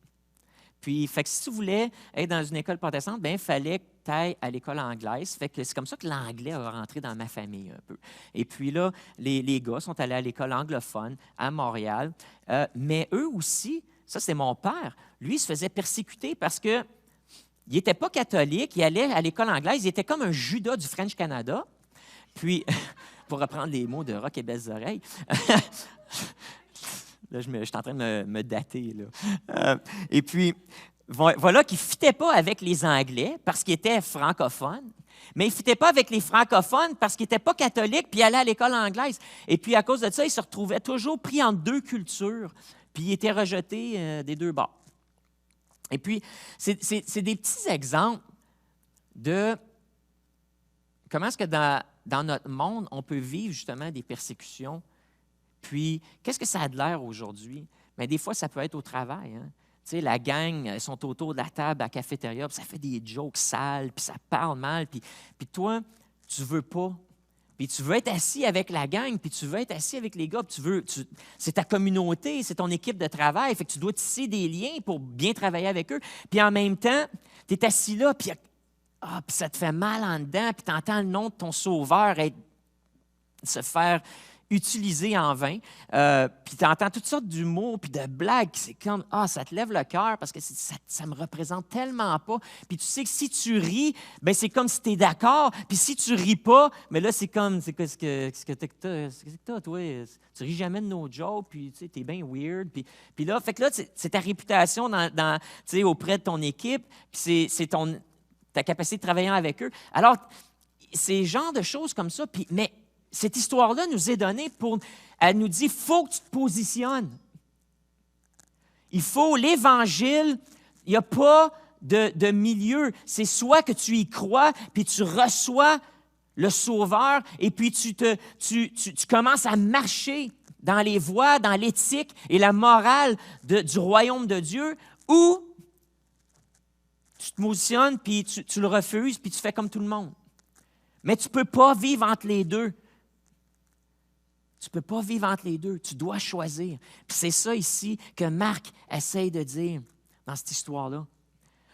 Puis, fait que si tu voulais être dans une école protestante, il fallait que tu ailles à l'école anglaise. Fait que c'est comme ça que l'anglais a rentré dans ma famille un peu. Et puis là, les gars sont allés à l'école anglophone à Montréal. Mais eux aussi, ça c'est mon père, lui, il se faisait persécuter parce que il n'était pas catholique, il allait à l'école anglaise, il était comme un Judas du French Canada. Puis, pour reprendre les mots de Rock et Belles Oreilles, là, je suis en train de me dater. Là. Et puis, voilà qu'il ne fitait pas avec les Anglais parce qu'il était francophone, mais il ne fitait pas avec les francophones parce qu'il n'était pas catholique puis il allait à l'école anglaise. Et puis, à cause de ça, il se retrouvait toujours pris entre deux cultures, puis il était rejeté des deux bords. Et puis, c'est des petits exemples de comment est-ce que dans notre monde, on peut vivre justement des persécutions. Puis, qu'est-ce que ça a de l'air aujourd'hui? Bien, des fois, ça peut être au travail. Hein? Tu sais, la gang, ils sont autour de la table à la cafétéria, puis ça fait des jokes sales, puis ça parle mal, puis toi, tu veux pas. Puis tu veux être assis avec la gang, puis tu veux être assis avec les gars, puis c'est ta communauté, c'est ton équipe de travail, fait que tu dois tisser des liens pour bien travailler avec eux. Puis en même temps, tu es assis là, puis ça te fait mal en dedans, puis tu entends le nom de ton sauveur se faire utilisé en vain. Puis tu entends toutes sortes d'humour puis de blagues. C'est comme, ça te lève le cœur parce que ça me représente tellement pas. Puis tu sais que si tu ris, ben c'est comme si tu es d'accord. Puis si tu ris pas, mais là, c'est comme, c'est qu'est-ce que t'as, toi? Tu ris jamais de nos jokes, puis tu sais, t'es bien weird. Puis là, fait que là, c'est ta réputation tu sais, auprès de ton équipe, puis c'est ta capacité de travailler avec eux. Alors, c'est le genre de choses comme ça. Mais cette histoire-là nous est donnée elle nous dit, il faut que tu te positionnes. Il faut, l'Évangile, il n'y a pas de milieu. C'est soit que tu y crois, puis tu reçois le Sauveur, et puis tu commences à marcher dans les voies, dans l'éthique et la morale du royaume de Dieu, ou tu te positionnes, puis tu le refuses, puis tu fais comme tout le monde. Mais tu ne peux pas vivre entre les deux. Tu ne peux pas vivre entre les deux. Tu dois choisir. Puis c'est ça ici que Marc essaye de dire dans cette histoire-là.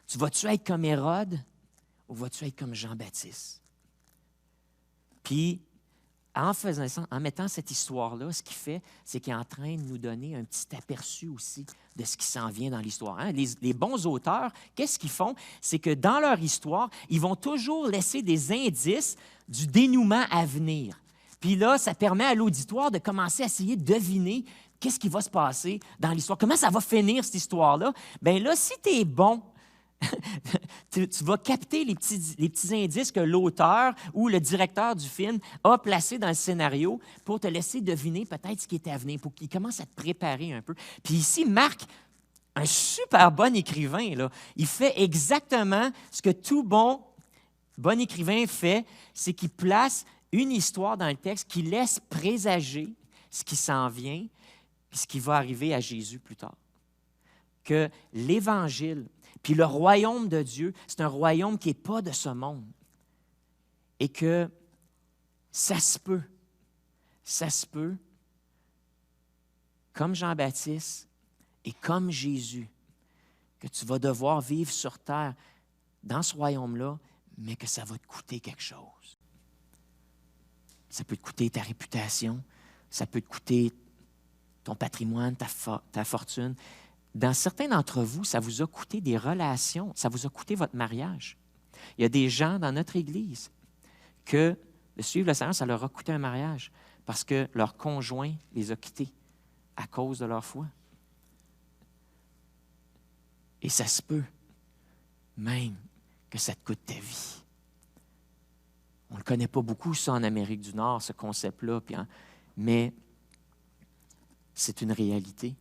Tu vas-tu être comme Hérode ou vas-tu être comme Jean-Baptiste? Puis, en faisant ça, en mettant cette histoire-là, ce qu'il fait, c'est qu'il est en train de nous donner un petit aperçu aussi de ce qui s'en vient dans l'histoire. Hein? Les bons auteurs, qu'est-ce qu'ils font? C'est que dans leur histoire, ils vont toujours laisser des indices du dénouement à venir. Puis là, ça permet à l'auditoire de commencer à essayer de deviner qu'est-ce qui va se passer dans l'histoire. Comment ça va finir, cette histoire-là? Bien là, si tu es bon, tu vas capter les petits indices que l'auteur ou le directeur du film a placés dans le scénario pour te laisser deviner peut-être ce qui est à venir, pour qu'il commence à te préparer un peu. Puis ici, Marc, un super bon écrivain, là, il fait exactement ce que tout bon écrivain fait, c'est qu'il place une histoire dans le texte qui laisse présager ce qui s'en vient et ce qui va arriver à Jésus plus tard. Que l'Évangile, puis le royaume de Dieu, c'est un royaume qui n'est pas de ce monde. Et que ça se peut, comme Jean-Baptiste et comme Jésus, que tu vas devoir vivre sur terre dans ce royaume-là, mais que ça va te coûter quelque chose. Ça peut te coûter ta réputation, ça peut te coûter ton patrimoine, ta fortune. Dans certains d'entre vous, ça vous a coûté des relations, ça vous a coûté votre mariage. Il y a des gens dans notre Église que de suivre le Seigneur, ça leur a coûté un mariage parce que leur conjoint les a quittés à cause de leur foi. Et ça se peut même que ça te coûte ta vie. On ne le connaît pas beaucoup, ça, en Amérique du Nord, ce concept-là, mais c'est une réalité.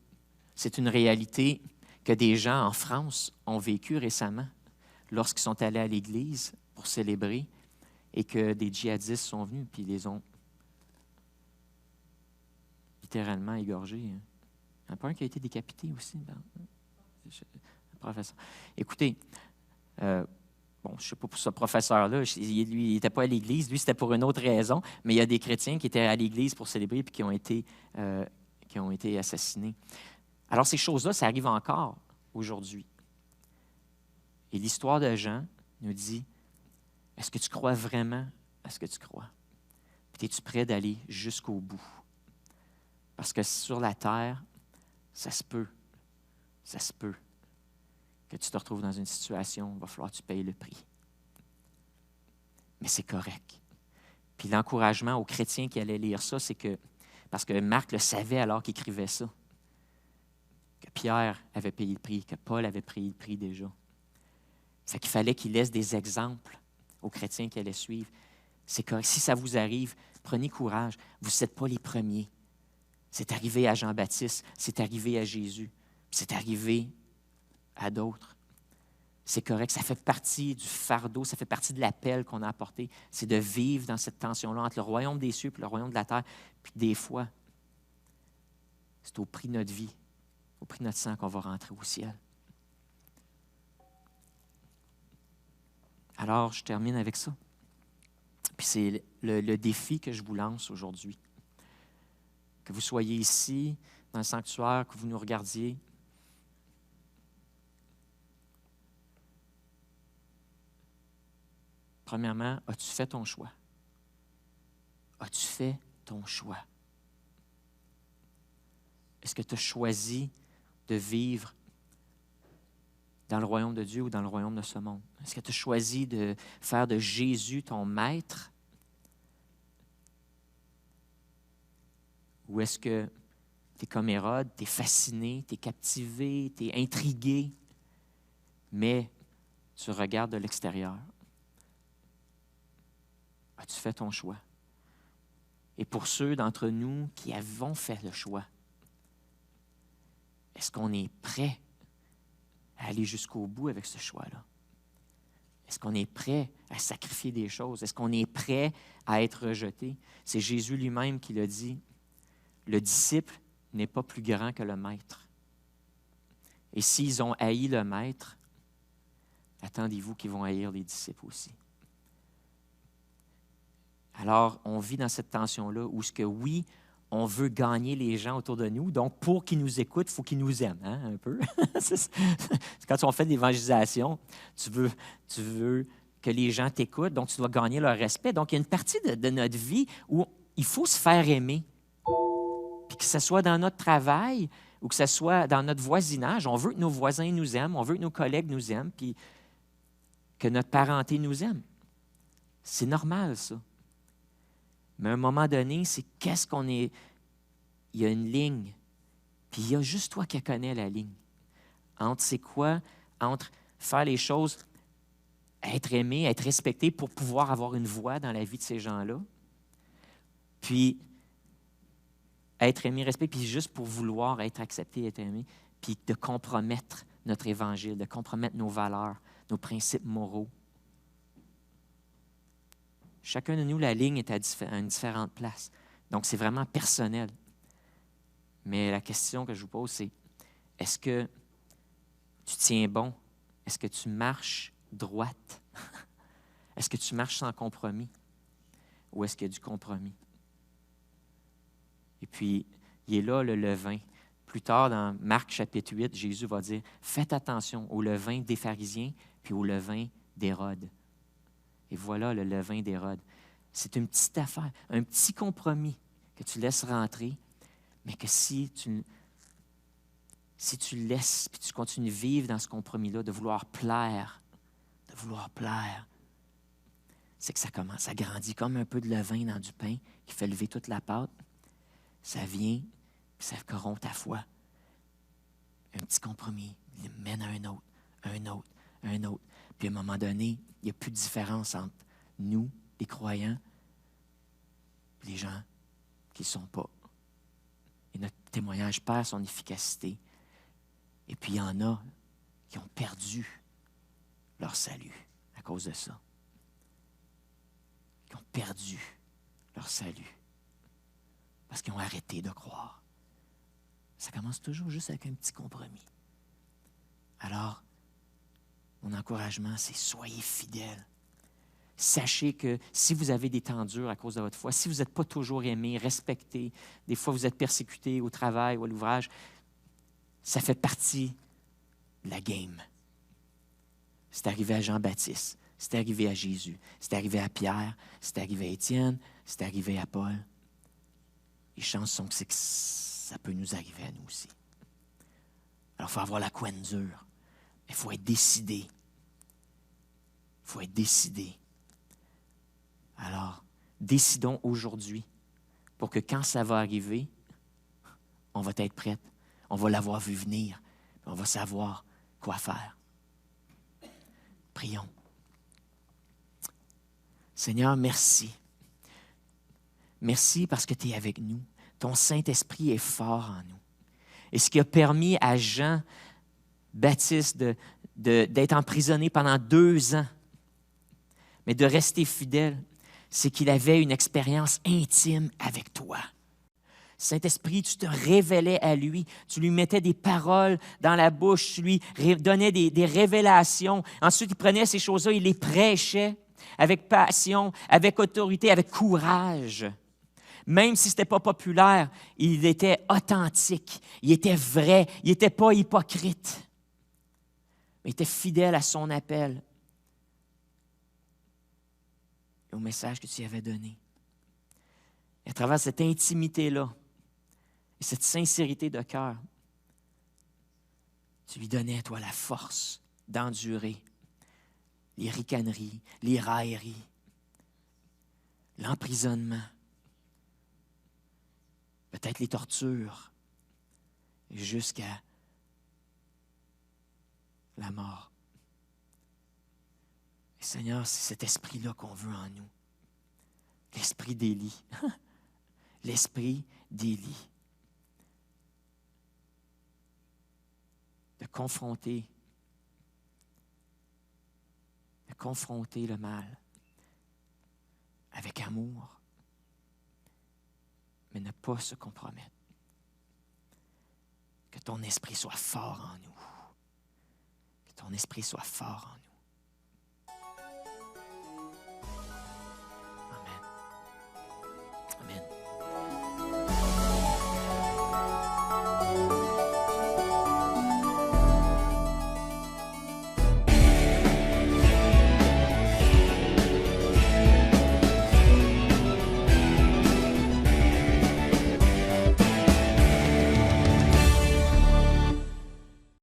C'est une réalité que des gens en France ont vécu récemment lorsqu'ils sont allés à l'église pour célébrer et que des djihadistes sont venus puis les ont littéralement égorgés. Il y en a pas un qui a été décapité aussi. Le professeur. Écoutez, je ne sais pas pour ce professeur-là, lui, il n'était pas à l'église, lui, c'était pour une autre raison, mais il y a des chrétiens qui étaient à l'église pour célébrer et qui ont été assassinés. Alors, ces choses-là, ça arrive encore aujourd'hui. Et l'histoire de Jean nous dit, est-ce que tu crois vraiment à ce que tu crois? Puis es-tu prêt d'aller jusqu'au bout? Parce que sur la terre, ça se peut que tu te retrouves dans une situation où il va falloir que tu payes le prix. Mais c'est correct. Puis l'encouragement aux chrétiens qui allaient lire ça, c'est que, parce que Marc le savait alors qu'il écrivait ça, que Pierre avait payé le prix, que Paul avait payé le prix déjà. Fait qu'il fallait qu'il laisse des exemples aux chrétiens qui allaient suivre. C'est correct. Si ça vous arrive, prenez courage. Vous n'êtes pas les premiers. C'est arrivé à Jean-Baptiste, c'est arrivé à Jésus, c'est arrivé à d'autres. C'est correct. Ça fait partie du fardeau, ça fait partie de l'appel qu'on a apporté. C'est de vivre dans cette tension-là entre le royaume des cieux et le royaume de la terre. Puis des fois, c'est au prix de notre vie, au prix de notre sang qu'on va rentrer au ciel. Alors, je termine avec ça. Puis c'est le défi que je vous lance aujourd'hui. Que vous soyez ici, dans le sanctuaire, que vous nous regardiez. Premièrement, as-tu fait ton choix? As-tu fait ton choix? Est-ce que tu as choisi de vivre dans le royaume de Dieu ou dans le royaume de ce monde? Est-ce que tu as choisi de faire de Jésus ton maître? Ou est-ce que tu es comme Hérode, tu es fasciné, tu es captivé, tu es intrigué, mais tu regardes de l'extérieur? As-tu fait ton choix? Et pour ceux d'entre nous qui avons fait le choix, est-ce qu'on est prêt à aller jusqu'au bout avec ce choix-là? Est-ce qu'on est prêt à sacrifier des choses? Est-ce qu'on est prêt à être rejeté? C'est Jésus lui-même qui l'a dit. Le disciple n'est pas plus grand que le maître. Et s'ils ont haï le maître, attendez-vous qu'ils vont haïr les disciples aussi. Alors, on vit dans cette tension-là où, oui, on veut gagner les gens autour de nous. Donc, pour qu'ils nous écoutent, il faut qu'ils nous aiment, hein, un peu. C'est quand on fait de l'évangélisation, tu veux que les gens t'écoutent, donc tu dois gagner leur respect. Donc, il y a une partie de notre vie où il faut se faire aimer. Puis que ce soit dans notre travail ou que ce soit dans notre voisinage, on veut que nos voisins nous aiment, on veut que nos collègues nous aiment, puis que notre parenté nous aime. C'est normal, ça. Mais à un moment donné, c'est qu'est-ce qu'on est... Il y a une ligne, puis il y a juste toi qui connais la ligne. Entre c'est quoi? Entre faire les choses, être aimé, être respecté pour pouvoir avoir une voix dans la vie de ces gens-là, puis être aimé, respecté, puis juste pour vouloir être accepté, être aimé, puis de compromettre notre évangile, de compromettre nos valeurs, nos principes moraux. Chacun de nous, la ligne est à une différente place. Donc, c'est vraiment personnel. Mais la question que je vous pose, c'est, est-ce que tu tiens bon? Est-ce que tu marches droite? Est-ce que tu marches sans compromis? Ou est-ce qu'il y a du compromis? Et puis, il est là le levain. Plus tard, dans Marc chapitre 8, Jésus va dire, faites attention au levain des pharisiens puis au levain d'Hérode. Et voilà le levain d'Hérode. C'est une petite affaire, un petit compromis que tu laisses rentrer, mais que si tu le laisses puis tu continues de vivre dans ce compromis-là, de vouloir plaire, c'est que ça commence, ça grandit comme un peu de levain dans du pain qui fait lever toute la pâte. Ça vient, puis ça corrompt ta foi. Un petit compromis, il mène à un autre. Puis à un moment donné, il n'y a plus de différence entre nous, les croyants, et les gens qui ne sont pas. Et notre témoignage perd son efficacité. Et puis il y en a qui ont perdu leur salut à cause de ça. Qui ont perdu leur salut parce qu'ils ont arrêté de croire. Ça commence toujours juste avec un petit compromis. Alors, mon encouragement, c'est soyez fidèles. Sachez que si vous avez des temps durs à cause de votre foi, si vous n'êtes pas toujours aimé, respecté, des fois vous êtes persécuté au travail ou à l'ouvrage, ça fait partie de la game. C'est arrivé à Jean-Baptiste, c'est arrivé à Jésus, c'est arrivé à Pierre, c'est arrivé à Étienne, c'est arrivé à Paul. Les chances sont que ça peut nous arriver à nous aussi. Alors, il faut avoir la couenne dure. Il faut être décidé. Il faut être décidé. Alors, décidons aujourd'hui pour que quand ça va arriver, on va être prête. On va l'avoir vu venir. On va savoir quoi faire. Prions. Seigneur, merci. Merci parce que tu es avec nous. Ton Saint-Esprit est fort en nous. Et ce qui a permis à Jean-Baptiste d'être emprisonné pendant 2 ans, mais de rester fidèle, c'est qu'il avait une expérience intime avec toi. Saint-Esprit, tu te révélais à lui, tu lui mettais des paroles dans la bouche, tu lui donnais des révélations. Ensuite, il prenait ces choses-là, il les prêchait avec passion, avec autorité, avec courage. Même si ce n'était pas populaire, il était authentique, il était vrai, il n'était pas hypocrite. Il était fidèle à son appel et au message que tu lui avais donné. Et à travers cette intimité-là, et cette sincérité de cœur, tu lui donnais, toi, la force d'endurer les ricaneries, les railleries, l'emprisonnement, peut-être les tortures, jusqu'à la mort. Et Seigneur, c'est cet esprit-là qu'on veut en nous. L'esprit d'Élie. L'esprit d'Élie. De confronter le mal avec amour, mais ne pas se compromettre. Que ton esprit soit fort en nous. Que ton esprit soit fort en nous.